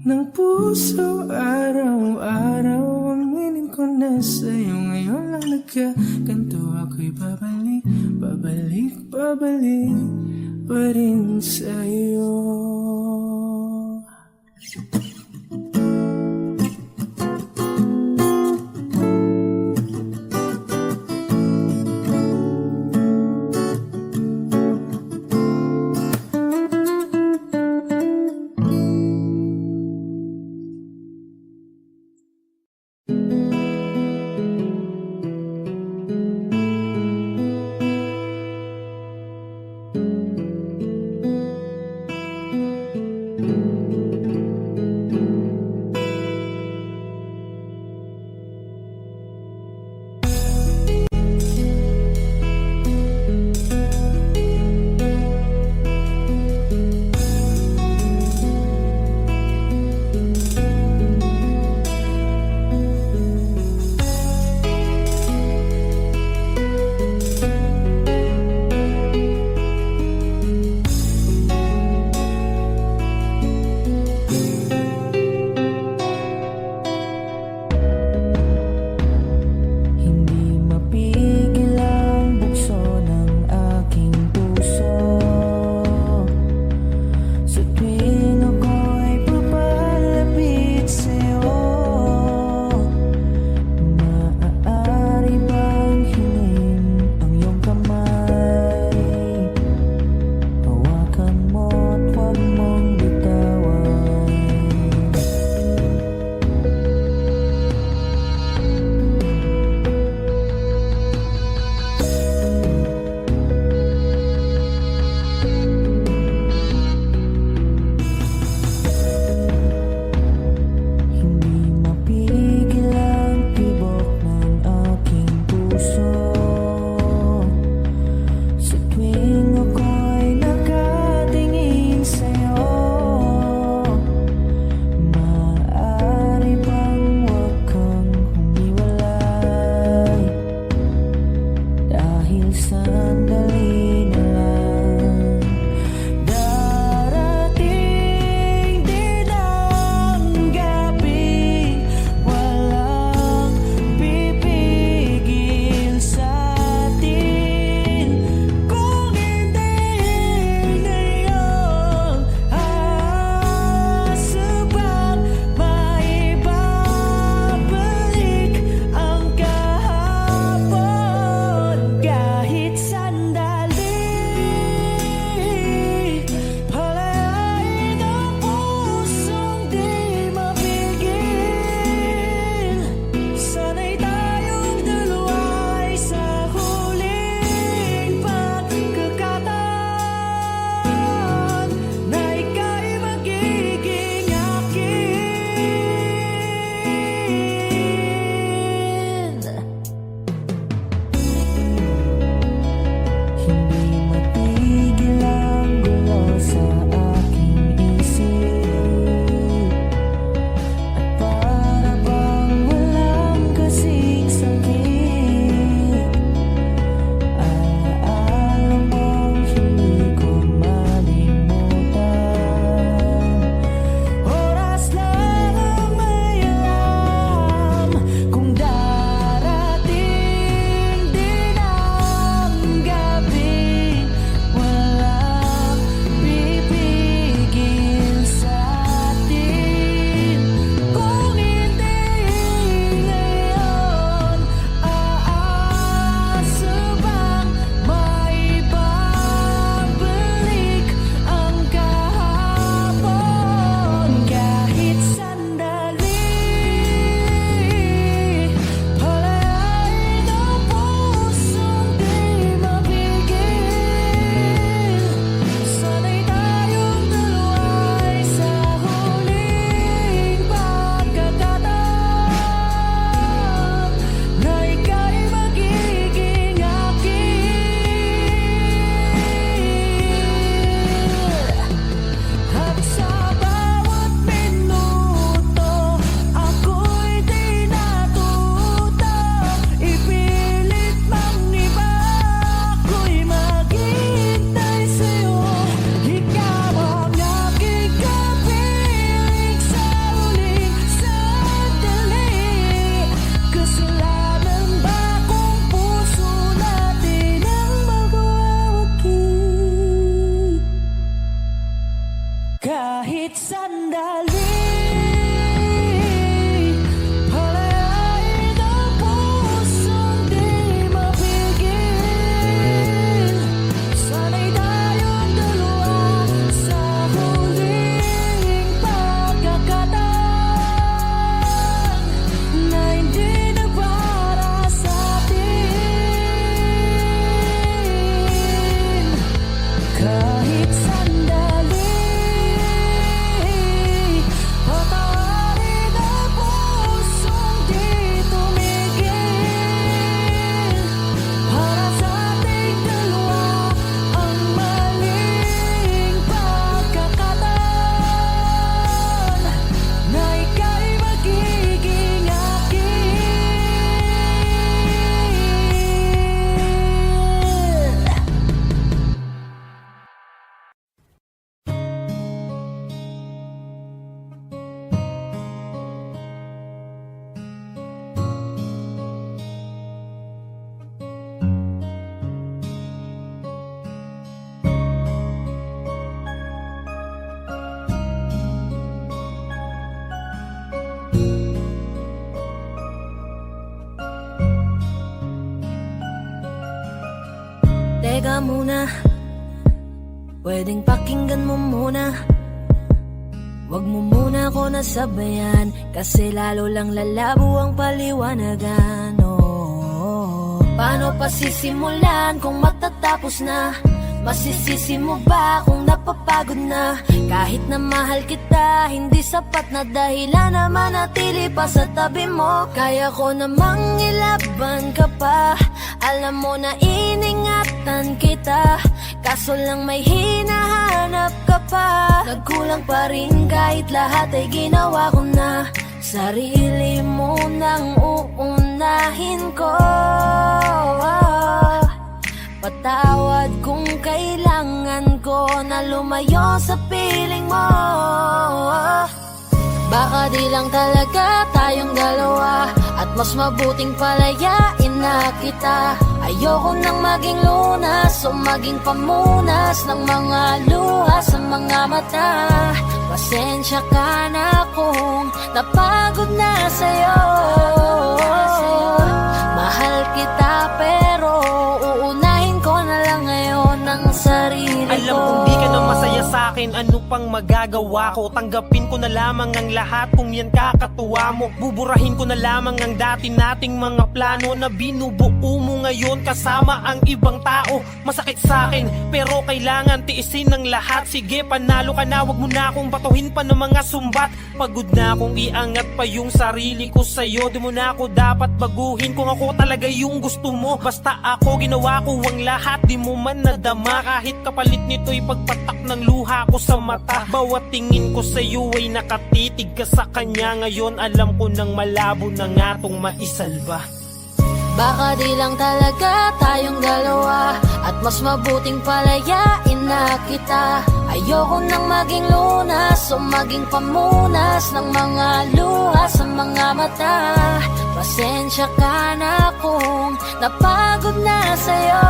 ng puso. Araw-araw aminin ko na sa'yo. Ngayon lang nagkaganto. Ako'y babalik, babalik, babalik pa rin sa'yo. Kahit sandali, palayain ang pusong di mapigil. Sana'y tayong dalawa sa huling pagkakataon na hindi na para sa atin. Kahit sandali, patawarin ang pusong di tumigil. Para sa ating dalawa ang maling pagkakataon na ika'y magiging akin. Teka muna, pwedeng pakinggan mo muna. Wag mo muna ako nasabayan, kasi lalo lang lalabo ang paliwanagan. Oh, paano pa sisimulan kung matatapos na? Masisisi mo ba kung napapagod na? Kahit na mahal kita, hindi sapat na dahilan na manatili pa sa tabi mo. Kaya ko namang ilaban ka pa, alam mo na iningatan kita, kaso lang may hinahanap ka pa. Nagkulang pa rin kahit lahat ay ginawa ko na. Sarili mo nang uunahin ko. Patawad kung kailangan ko na lumayo sa piling mo. Baka di lang talaga tayong dalawa, at mas mabuting palayain na kita. Ayoko nang maging lunas o maging pamunas ng mga luha sa mga mata. Pasensya ka na kung napagod na sa'yo. Mahal kita pero uunahin ko na lang ngayon ang sarili ko. Alam kong di ka na masaya sa'kin, ano pang magagawa ko? Tanggapin ko na lamang ang lahat kung yan kakatuwa mo. Buburahin ko na lamang ang dati nating mga plano na binubuo mo ngayon kasama ang ibang tao. Masakit sa'kin pero kailangan tiisin ng lahat. Sige, panalo ka na, wag mo na akong batuhin pa ng mga sumbat. Pagod na akong iangat pa yung sarili ko sa'yo. Di mo na ako dapat baguhin kung ako talaga yung gusto mo. Basta ako ginawa ko ang lahat, di mo man nadama. Kahit kapalit nito'y pagpatak ng luha ko sa mata. Bawat tingin ko sa'yo ay nakatitig ka sa kanya. Ngayon alam ko nang malabo na nga tong maisalba. Baka di lang talaga tayong dalawa, at mas mabuting palayain na kita. Ayoko nang maging lunas o maging pamunas ng mga luha sa mga mata. Pasensya ka na kung napagod na sa'yo.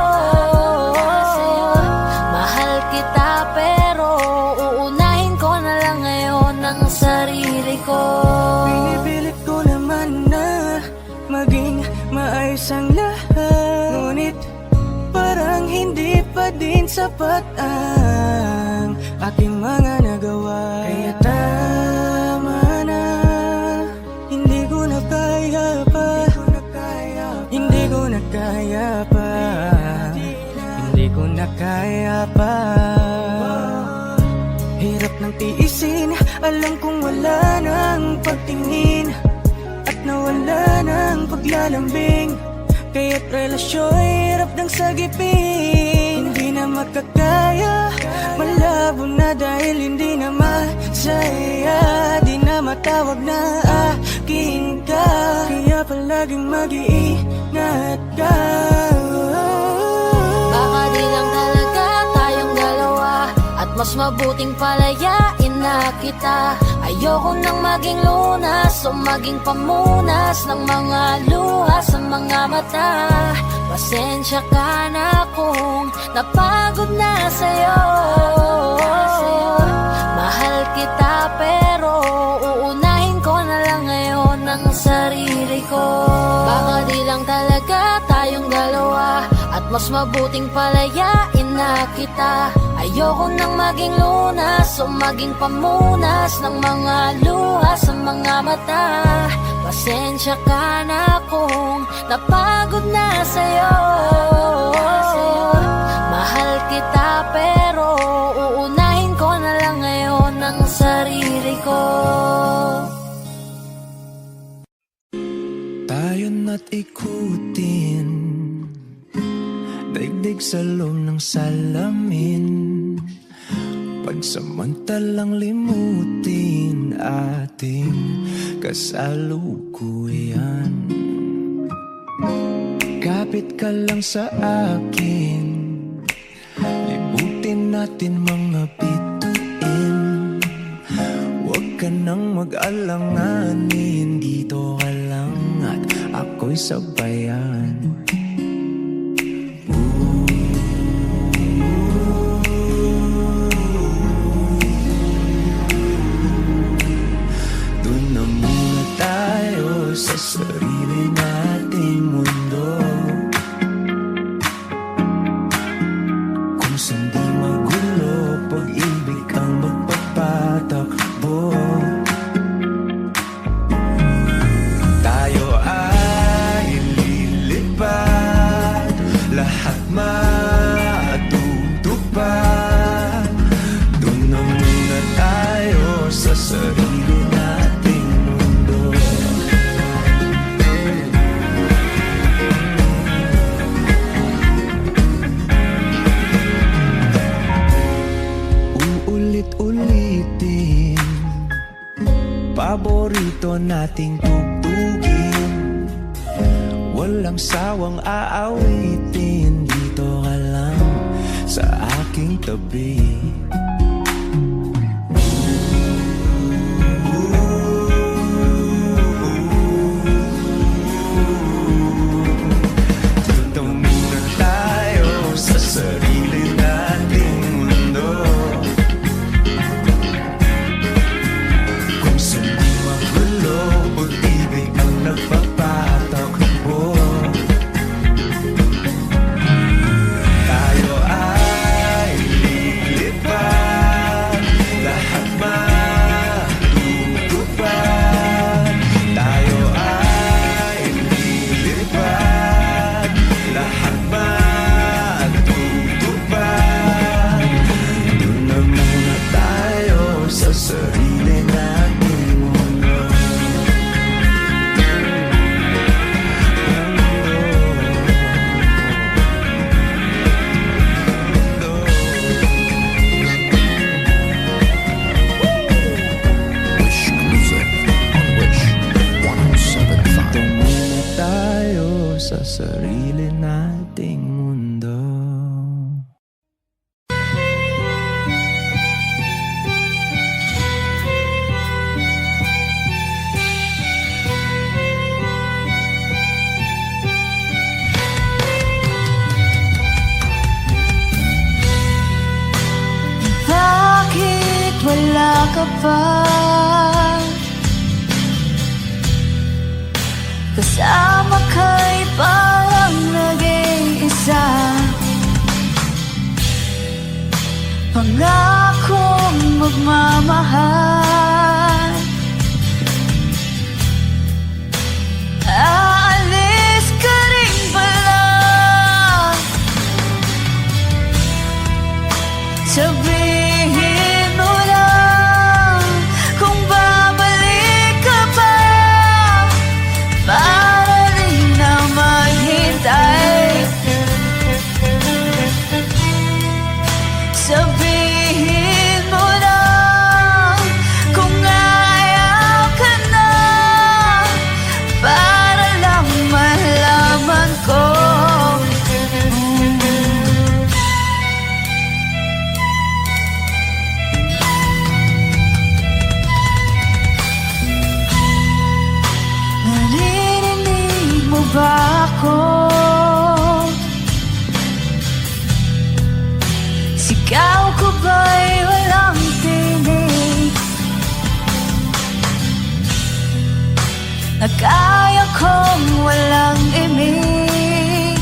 Mahal kita pero uunahin ko na lang ngayon ang sarili ko. Pinipilit ko naman na maging maayos ang lahat, ngunit parang hindi pa din sapat ang aking mga nagawa. Kaya tama na, hindi ko na kaya pa, hindi ko na kaya pa, hindi ko na kaya pa. Hirap ng tiisin, alam kong wala nang pagtingin at nawala ng paglalambing. Kaya't relasyo'y hirap ng sagipin. Hindi na makakaya, malabo na dahil hindi na masaya. Di na matawag na akin ka, kaya palaging mag-iingat ka. Baka di lang talaga tayong dalawa, at mas mabuting palayain na kita. Ayoko nang maging lunas o maging pamunas ng mga luha sa mga mata. Pasensya ka na kung napagod na sa'yo. Mahal Mas mabuting palayain na kita. Ayoko nang maging lunas o maging pamunas ng mga luha sa mga mata. Pasensya ka na kung napagod na sa'yo. Mahal kita pero uunahin ko na lang ngayon ang sarili ko. Tayo na't ikutin, daigdig sa loob ng salamin, pagsamantalang limutin ating kasalukuyan. Kapit ka lang sa akin, libutin natin mga bituin. Huwag ka nang mag-alanganin, dito ka lang at ako'y sabayan. Doon na muna tayo sa sarili nating mundo, kung saan di magulo, pag-ibig ang magpapatakbo. Tayo ay lilipad, lahat matutupad. Doon na muna tayo sa sarili nating mundo. Uulit-ulitin, paborito nating tugtugin, walang sawang aawitin, dito ka lang sa aking tabi. Dito muna tayo sa sarili nating mundo, kung saan di magulo, pag-ibig ang nagpapatakbo. Tayo ay lilipad, lahat matutupad. Tayo ay lilipad, lahat matutupad. Doon na muna tayo sa sarili nating mundo. Dito muna tayo sa sarili nating mundo. Bakit wala ka pa? Kasama ka'y parang nag-iisa. Pangakong magmamahal, aalis ka rin pala. Sabihin mo lang kung babalik ka pa, para rin na maghintay. Sabihin mo lang kung ayaw ka na, para lang malaman ko. Naririnig mo ba ako? Sigaw ko ba'y walang tinig? Nagkaya kong walang imig.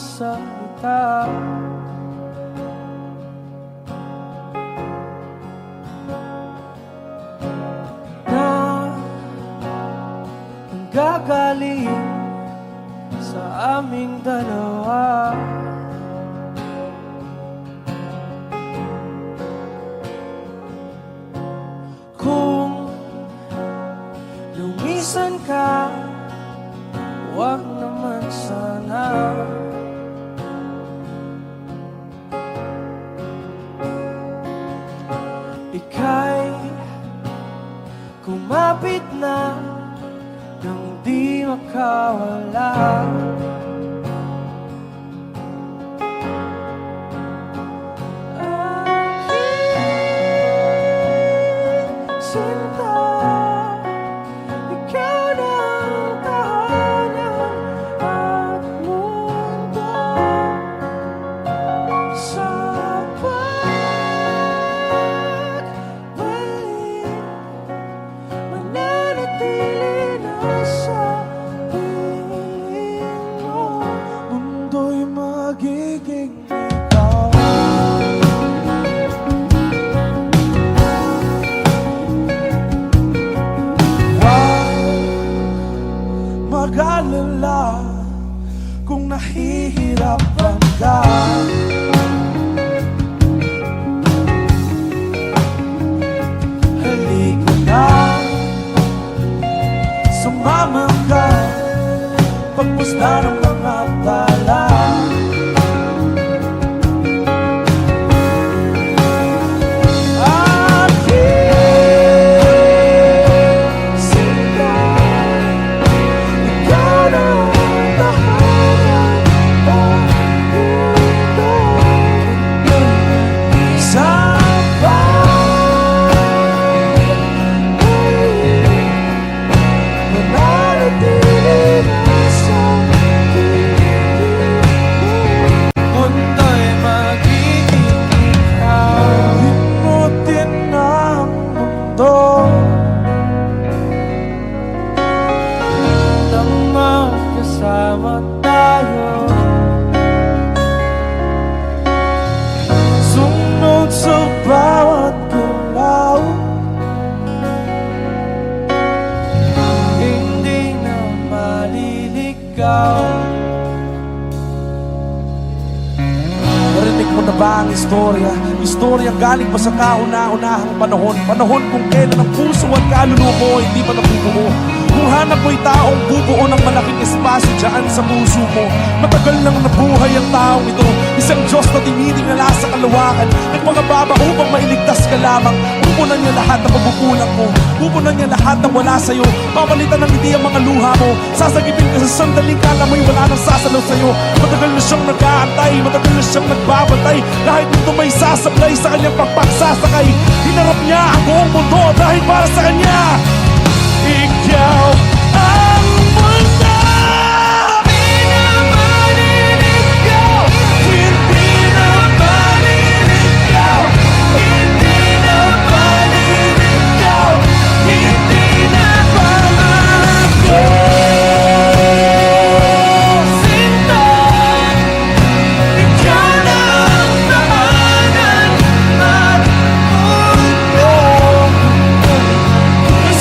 salita. Na nanggagaling sa aming dalawa. Kung lumisan ka, wag naman sana. Ika'y kumapit na nang di makawala. Aking sinta, ikaw na ang tahanan at mundo. Sa pagbalik, mananatili na sa piling mo. Mundo'y magiging ikaw. Mag-alala kung nahihirapan ka. Halika na, sumama ka, pagpusta ng mga tala. Aking sinta, ikaw na ang tahanan at mundo. Sa pagbalik, mananatili na sa piling mo. Mundo'y magiging ikaw. Limutin ang mundo nang magkasama tayo. Sunod sa bawat galaw, hindi na maliligaw. Narinig mo na ba ang istorya? Istoryang galing pa sa kauna-unahang panahon. Panahon kung kailan ang puso at kaluluwa mo hindi pa nabubuo. Kung hanap mo'y taong bubuo ng malaking espasyo dyan sa puso mo. Matagal nang nabuhay ang taong ito, isang Diyos na tinitingala sa kalawakan. Nagpangababa upang mailigtas ka lamang. Pupunan niya lahat ng pagkukulang mo, pupunan niya lahat ng wala sa'yo. Papalitan ng ngiti ang mga luha mo, sasagipin ka sa sandaling kala mo'y wala nang sasalaw sa'yo. Matagal na siyang nag-aantay, matagal na siyang nagbabantay. Kahit nito may sasablay sa kanyang pagpagsasakay, hinarap niya ang buong mundo dahil para sa kanya. Ikaw ang mundo.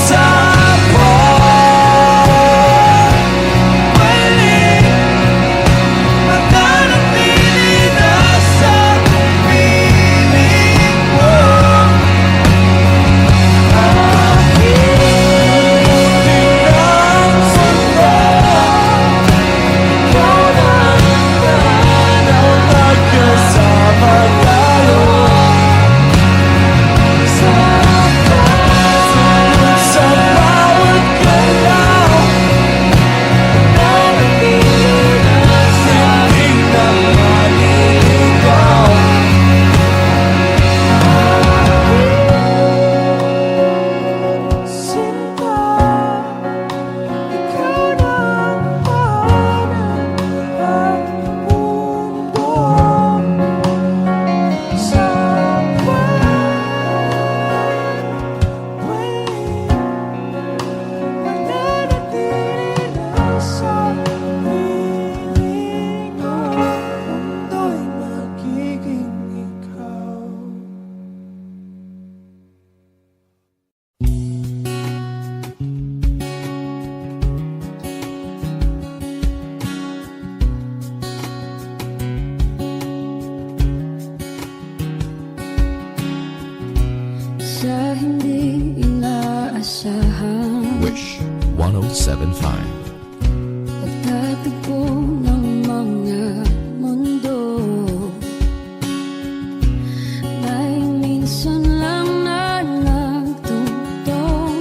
Sa Pagtatagpo ng mga mundo, may minsan lang na nagtutong,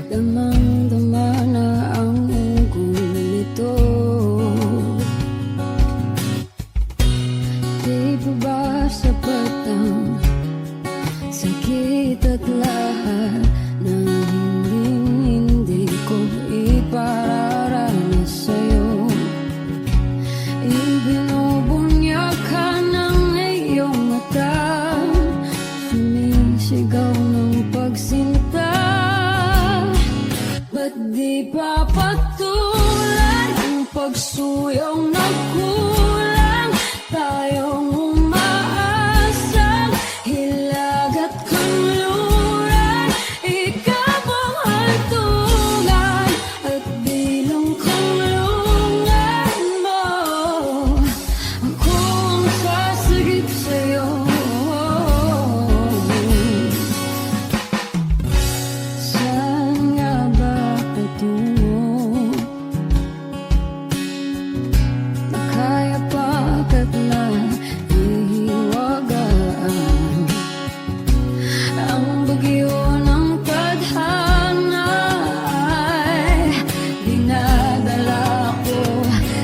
damang-dama na ang unggoy nito. Di ba ba sapat ang sakit at lahat ng hindi ko ipararanas sa'yo? Ibinubunyag ka ng iyong mata, sumisigaw ng pagsinta. Ba't di pa patulan ang pagsuyong nagkulang? Tayong umaasang hilag at kanluran, ikaw ang hantungan at bilang kanlungan mo. Ako ang sasagip sa'yo. Saan nga ba patungo? Kaya pagkat na ihiwagaan ang bagyo ng tadhana ay dinadala ko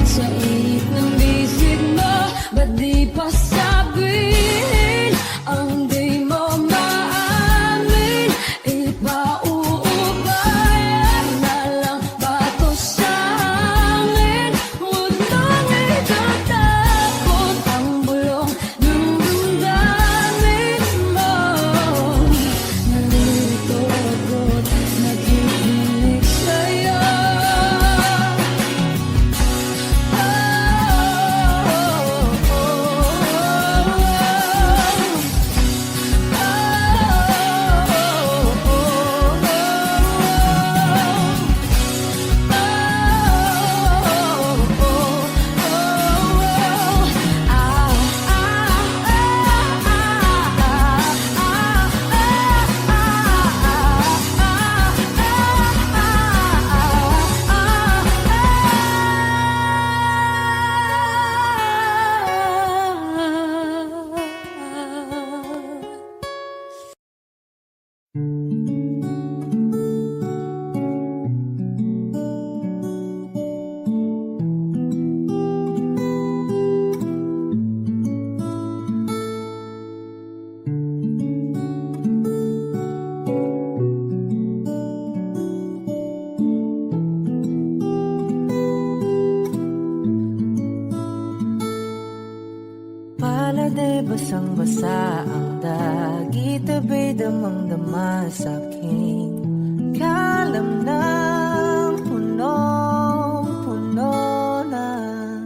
sa init ng bisig mo. Ba't di pa sabihin ang di mo maamin? Ipauubayan na lang ba to sa amin? Huwag nang itatakot ang bulong ng damdamin mo. Nalilito ako't nakikinig sa'yo. Palade basang-basa ang dagit, abay damang-dama sa aking kalam ng punong-puno na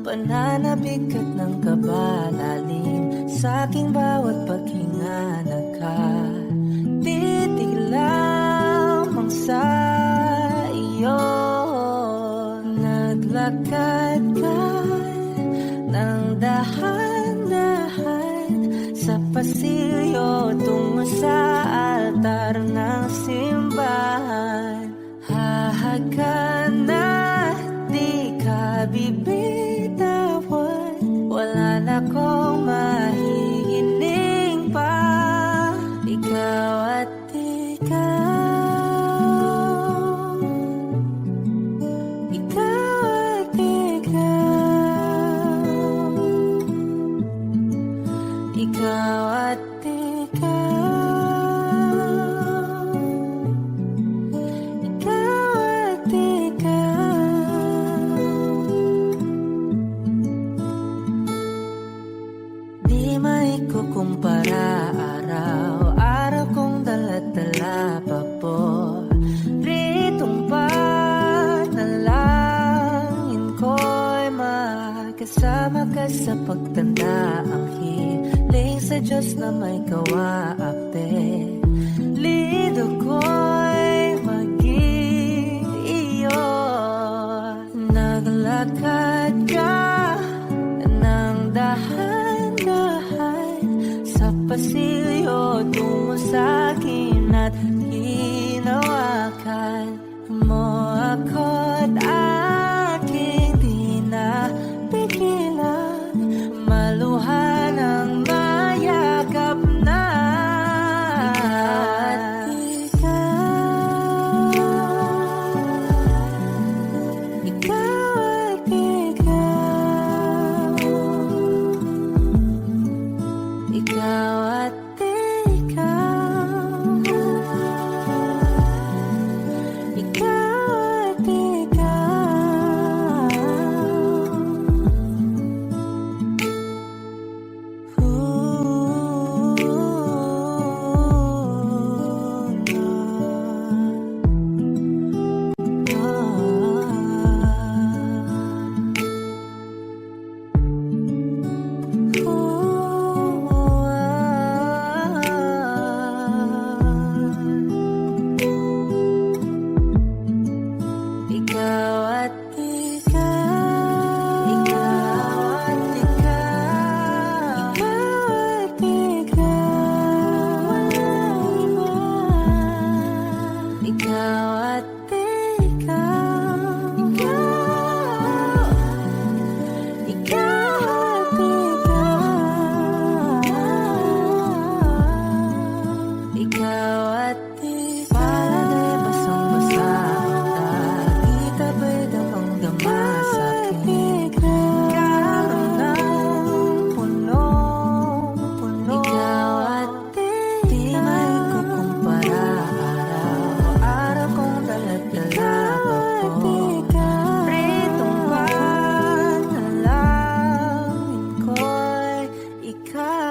pananabik at ng kabalalim sa aking bawat paghinga. Nakatitig lamang sa iyo, naglakad ka ng dahan-dahan sa pasilyo tungo sa altar ng simbahan. Hahagan na di ka bibitawan, wala na kong mahihiling pa. Ikaw at ikaw, ikaw at ikaw, ikaw at ikaw, ikaw at ikaw. Di maikukumpara, araw-araw kong dala-dala pa po ritong panalangin ko'y makasama ka sa pagtanda. Ang hiling sa Diyos na may kawaapte, lido ko'y maging iyo. Naglakad ka ng dahan-dahan sa pasilyo tungo sa akin at hinawakan mo ako. daluhanang mayakap na. Ikaw at ikaw, ikaw at ikaw, ikaw at ikaw at ikaw, ikaw at ikaw, ikaw at ikaw, ikaw at ikaw, ikaw at ikaw at palagay basang-basa ang dahig, tabay damang-dama sa akin. Karoon ng punong-puno, ikaw at di maikukumpara. Araw-araw kong dala-dala ako, pritong panalangin ko'y ikaw.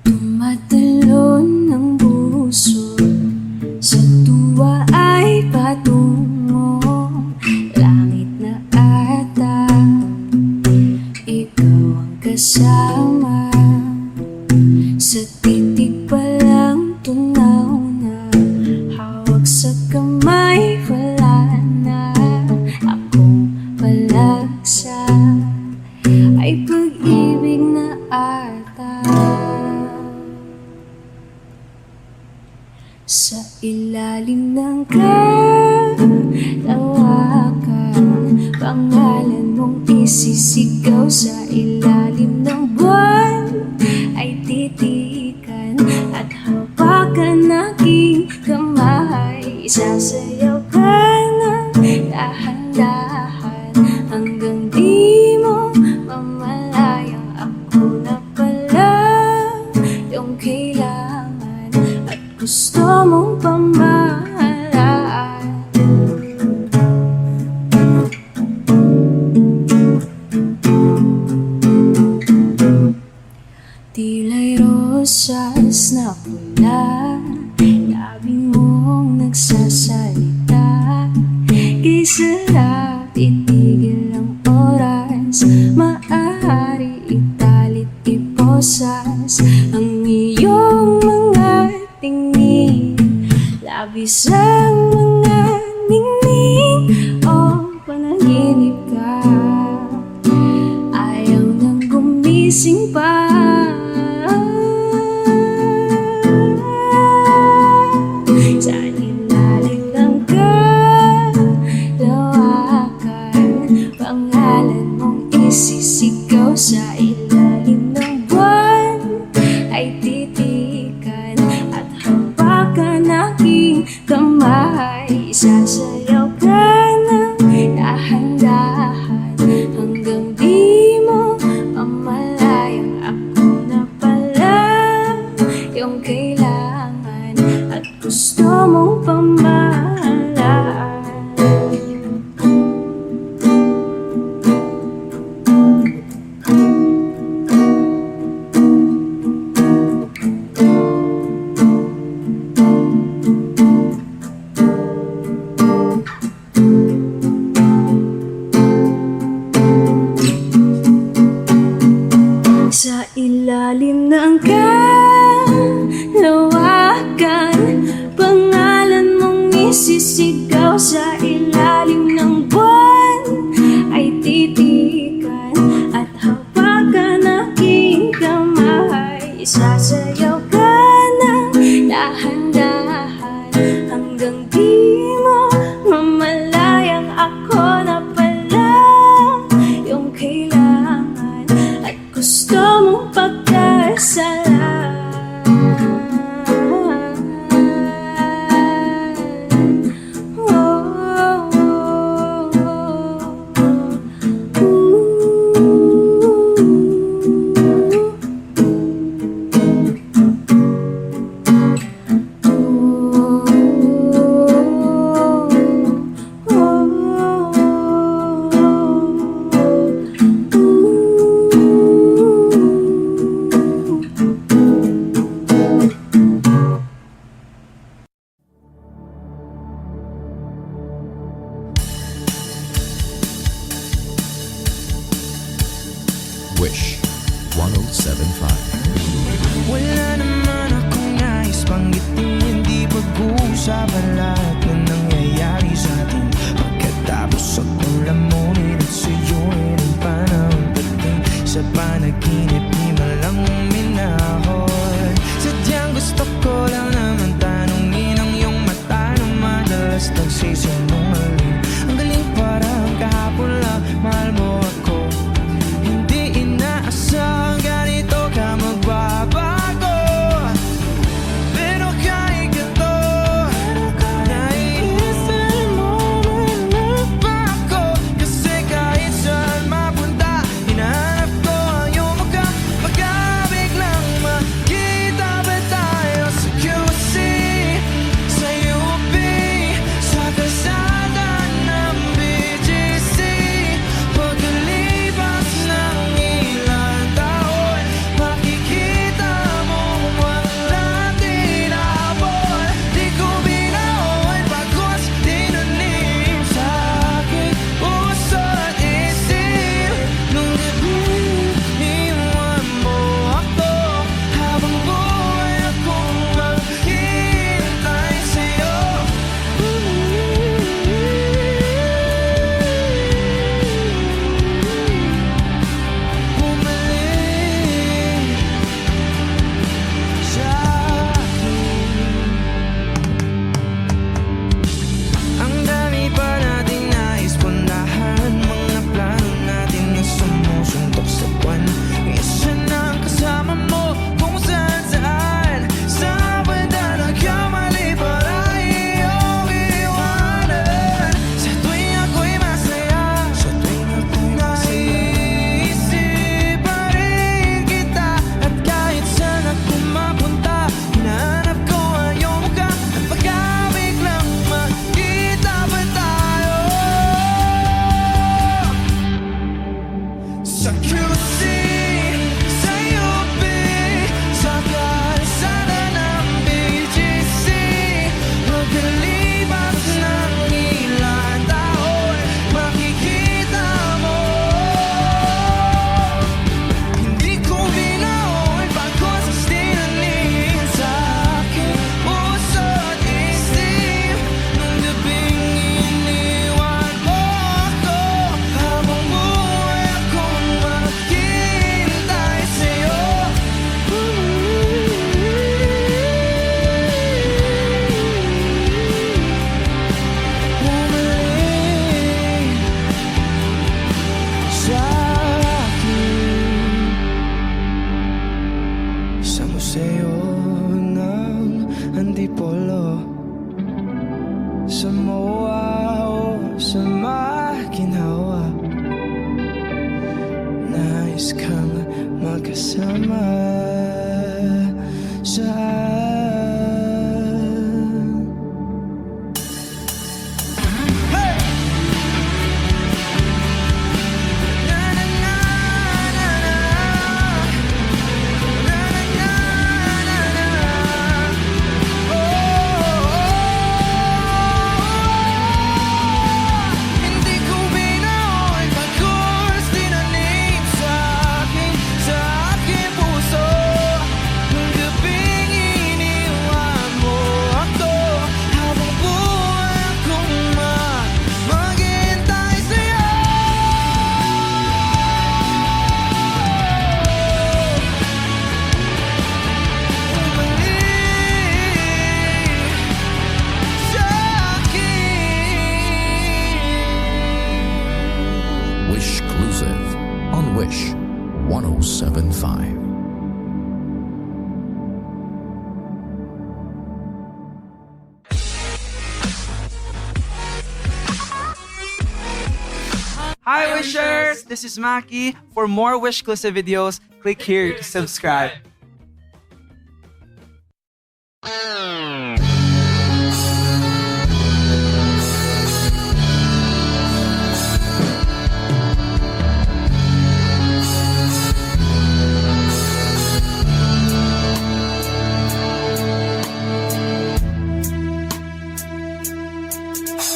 Tumatalon ng puso, sa tuwa ay patungo langit na ata. Ikaw ang kasama, sa titig pa lang tunaw na, hawak sa kamay wala na. Akong palagsa ay pag-ibig na ata. Sa ilalim ng kalawakan, pangalan mong isisigaw. Sa ilalim ng buwan ay titikan at hawakan aking kamay. Isasayaw ka ng dahan-dahan hanggang di mo mamalaya. Ako na pala yung kailangan at gusto mong pamahalaan. Tila'y rosas na pula, labi mong nagsasalita. Kay sarap itigil ang oras, maaari italit iposas ang iyong mga tingin. Labis ang mga ningning, o panaginip ka, ayaw nang gumising pa. Sa ilalim ng kalawakan, pangalan mong isisigaw. Sa ilalim ng buwan Wish 107.5. Wala naman akong nais banggitin, hindi pag-uusapan lahat na nangyayari sa atin. Pagkatapos akong lamunin at suyuin ang panahon dating sa panaginip, di malang uminahon. Sadyang gusto ko lang naman tanungin ang iyong mata na madalas nagsisinungaling. Ang galing parang kahapon lang, mahal mo ako. Hindi inaasang ganito ka magbabago. Pero kahit ganito, naiisip mo man ba ako? Kasi kahit saan mapunta, hinahanap ko ang iyong mukha. Pagkabig lang makita ba tayo sa QC, sa UP, sa kalsada ng BGC? Pagkalipas ng ilang taon, makikita mo wala tinapon. Di ko binaon pagkos tinanim sa aking puso at isip. Nung gabi, iniwan mo ako, habang buhay akong maghihintay sa'yo. Bumalik sa akin. Ang dami pa nating nais puntahan, mga plano natin na sumusuntok sa buwan. Isa na ang kasama mo kung saan-saan. Sa banda nagkamali para iyong iwanan. Sa tuwing ako'y masaya, sa tuwing ako'y naiisip pa rin kita. At kahit saan ako mapunta, hinahanap ko ang iyong mukha. At pagkabig lang makita ba tayo sa QC, sa UP, sa kalsada ng BGC? Pagkalipas ng ilang taon, makikita mo. Hindi ko binaon pagkos tinanim sa aking puso at isip. Nung gabing iniwan mo ako, habang buhay akong maghihintay sa'yo. Bumalik sa akin, sa museo ng Antipolo, sa MOA o sa Makinhawa. Nais kang magkasama sa Hey! Na na na na na, na na na na na. Hindi ko binaon pagkos tinanim sa aking puso. Nung gabing iniwan mo ako, habang buhay akong maghihintay sa'yo. Bumalik sa akin. Wish Exclusive on Wish 107.5. Hi Wishers! This is Maki. For more Wish exclusive videos, click here to subscribe.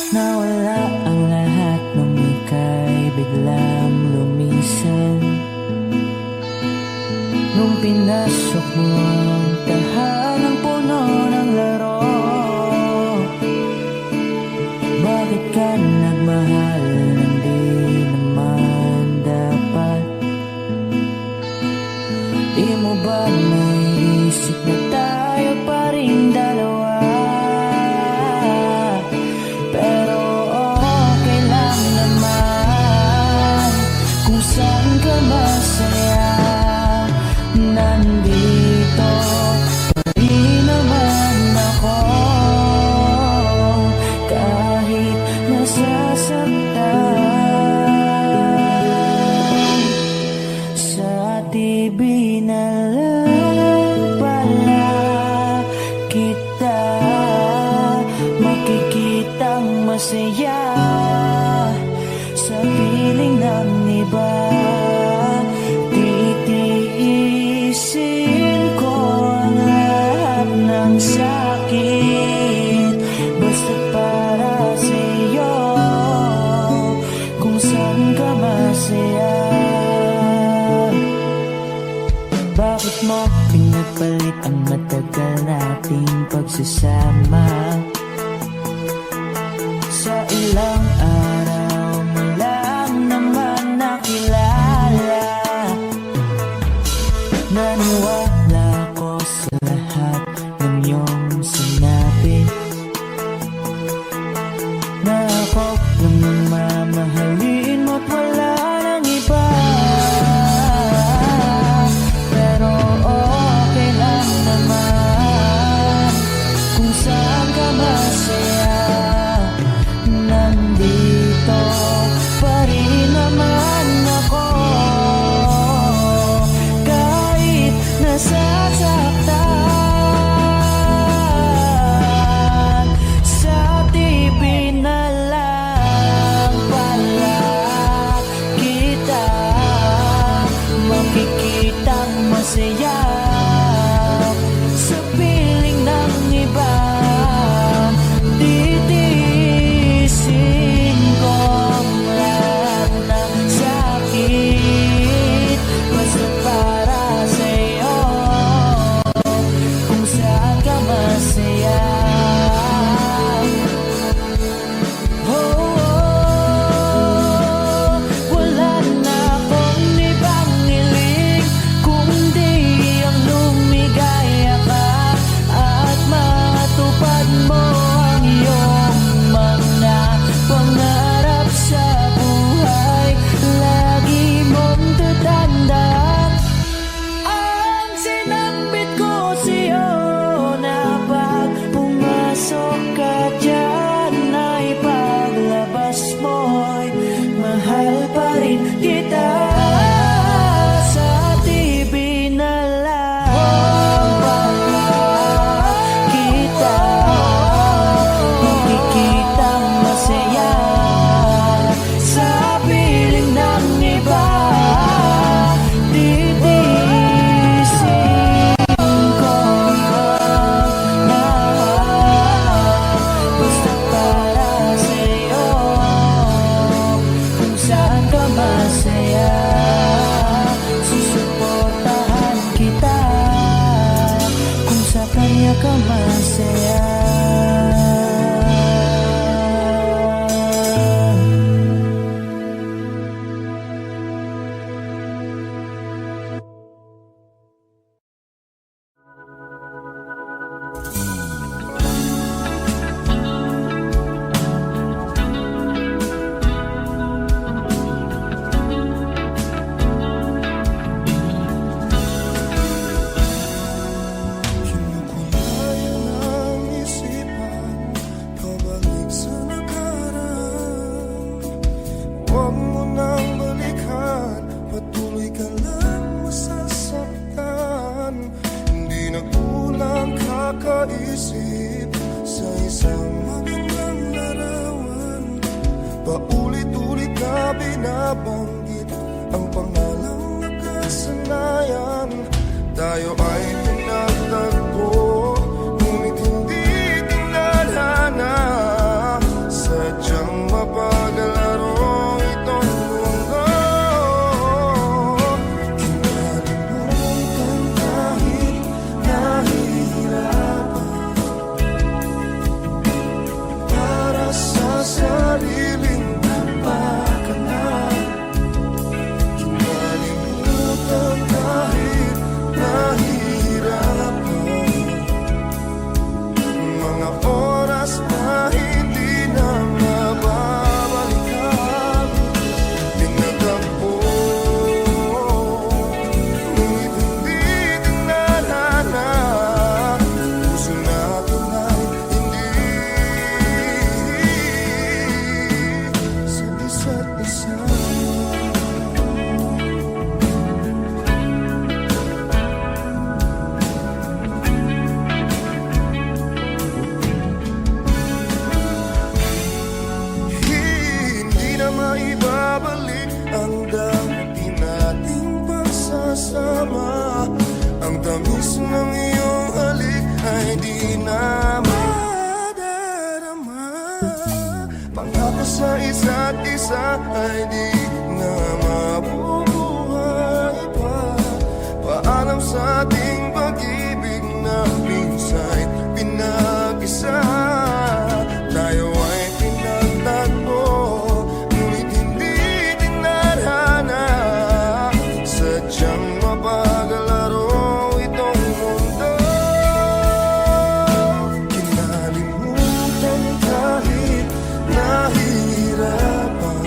Nawala ang lahat nung ika'y biglang lumisan. Nung pinasok mo ang tahanang puno ng laro, bakit ka nagmahal ng di naman dapat? Di mo ba naisip na tayo pa rin dalawa? Pero okay lang naman kung saan ka masaya. Nandito pa rin naman ako, kahit nasasaktan. Sa TV na lang pala kita makikitang masaya. Sa piling ng iba, titiisin ko ang lahat ng sakit, basta para sa'yo, kung saan ka masaya. Bakit mo pinapalit ang matagal nating pagsasama? Sa ilang araw mo lang naman nakilala. Naniwala ko sa lahat ng iyong sinabi, na ako lang ang mamahalin mo't wala nang iba. Pero okay lang naman kung saan ka masaya. Nandito pa rin naman ako, kahit nasasaktan. Sa TV na lang pala kita makikitang masaya. Sa piling ng iba, titiisin ko ang lahat ng sakit, basta para sa'yo, kung saan ka masaya. Wala na akong ibang hiling kundi ang lumigaya ka at matupad mo ang iyong mga pangarap sa buhay. Lagi mong tatandaan ang sinambit ko sa'yo, na pag pumasok ka dyan ay paglabas mo'y mahal pa rin kita. Sa TV na lang pala kita makikitang masaya. Sa piling ng iba, titiisin ko na basta para sa'yo, kung saan ka masaya. Susuportahan kita kung sa kanya ka masaya. Kinukulay ang isipan, pabalik sa nakaraan. Huwag mo nang balikan, patuloy ka lang masasaktan. Hindi na kulang kakaisip sa isang magandang larawan. Paulit-ulit na binabanggit ang pangalang nakasanayan. Tayo ay pinagtagpo, ngunit hindi tinadhana. Sadyang mapagalaro itong mundo. Kinalimutan maibabalik ang dati nating pagsasama. Ang tamis ng iyong halik ay di na madarama. Pangako sa isa't isa ay di na mabubuhay pa. Paalam sa ating pag-ibig na minsa'y pinag-isa. Tayo ay pinagtagpo, ngunit hindi tinadhana. Sadyang mapagalaro itong mundo. Kinalimutan kahit nahihirapan,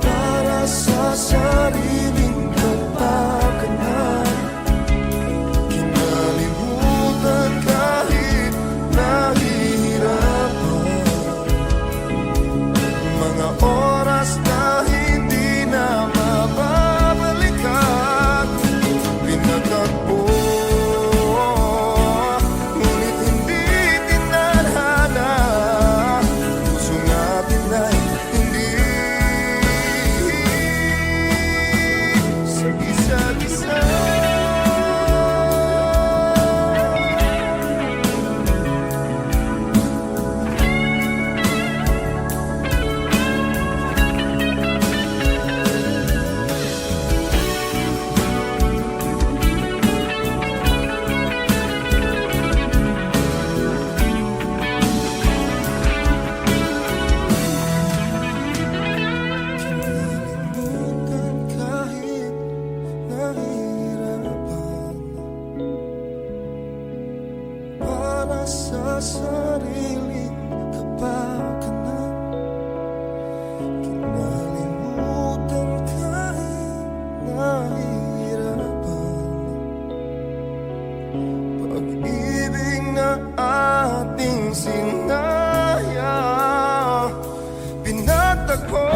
para sa sariling kapakanan. Kinalimutan kahit nahihirapan, mga oras na hindi na mababalikan. Pinagtagpo, ngunit hindi tinadhana. Puso natin ay hindi sa isa't isa. Kinalimutan kahit nahihirapan, para sa sariling kapakanan. Kinalimutan kahit nahihirapan, pag-ibig na ating sinaya. Pinagtagpo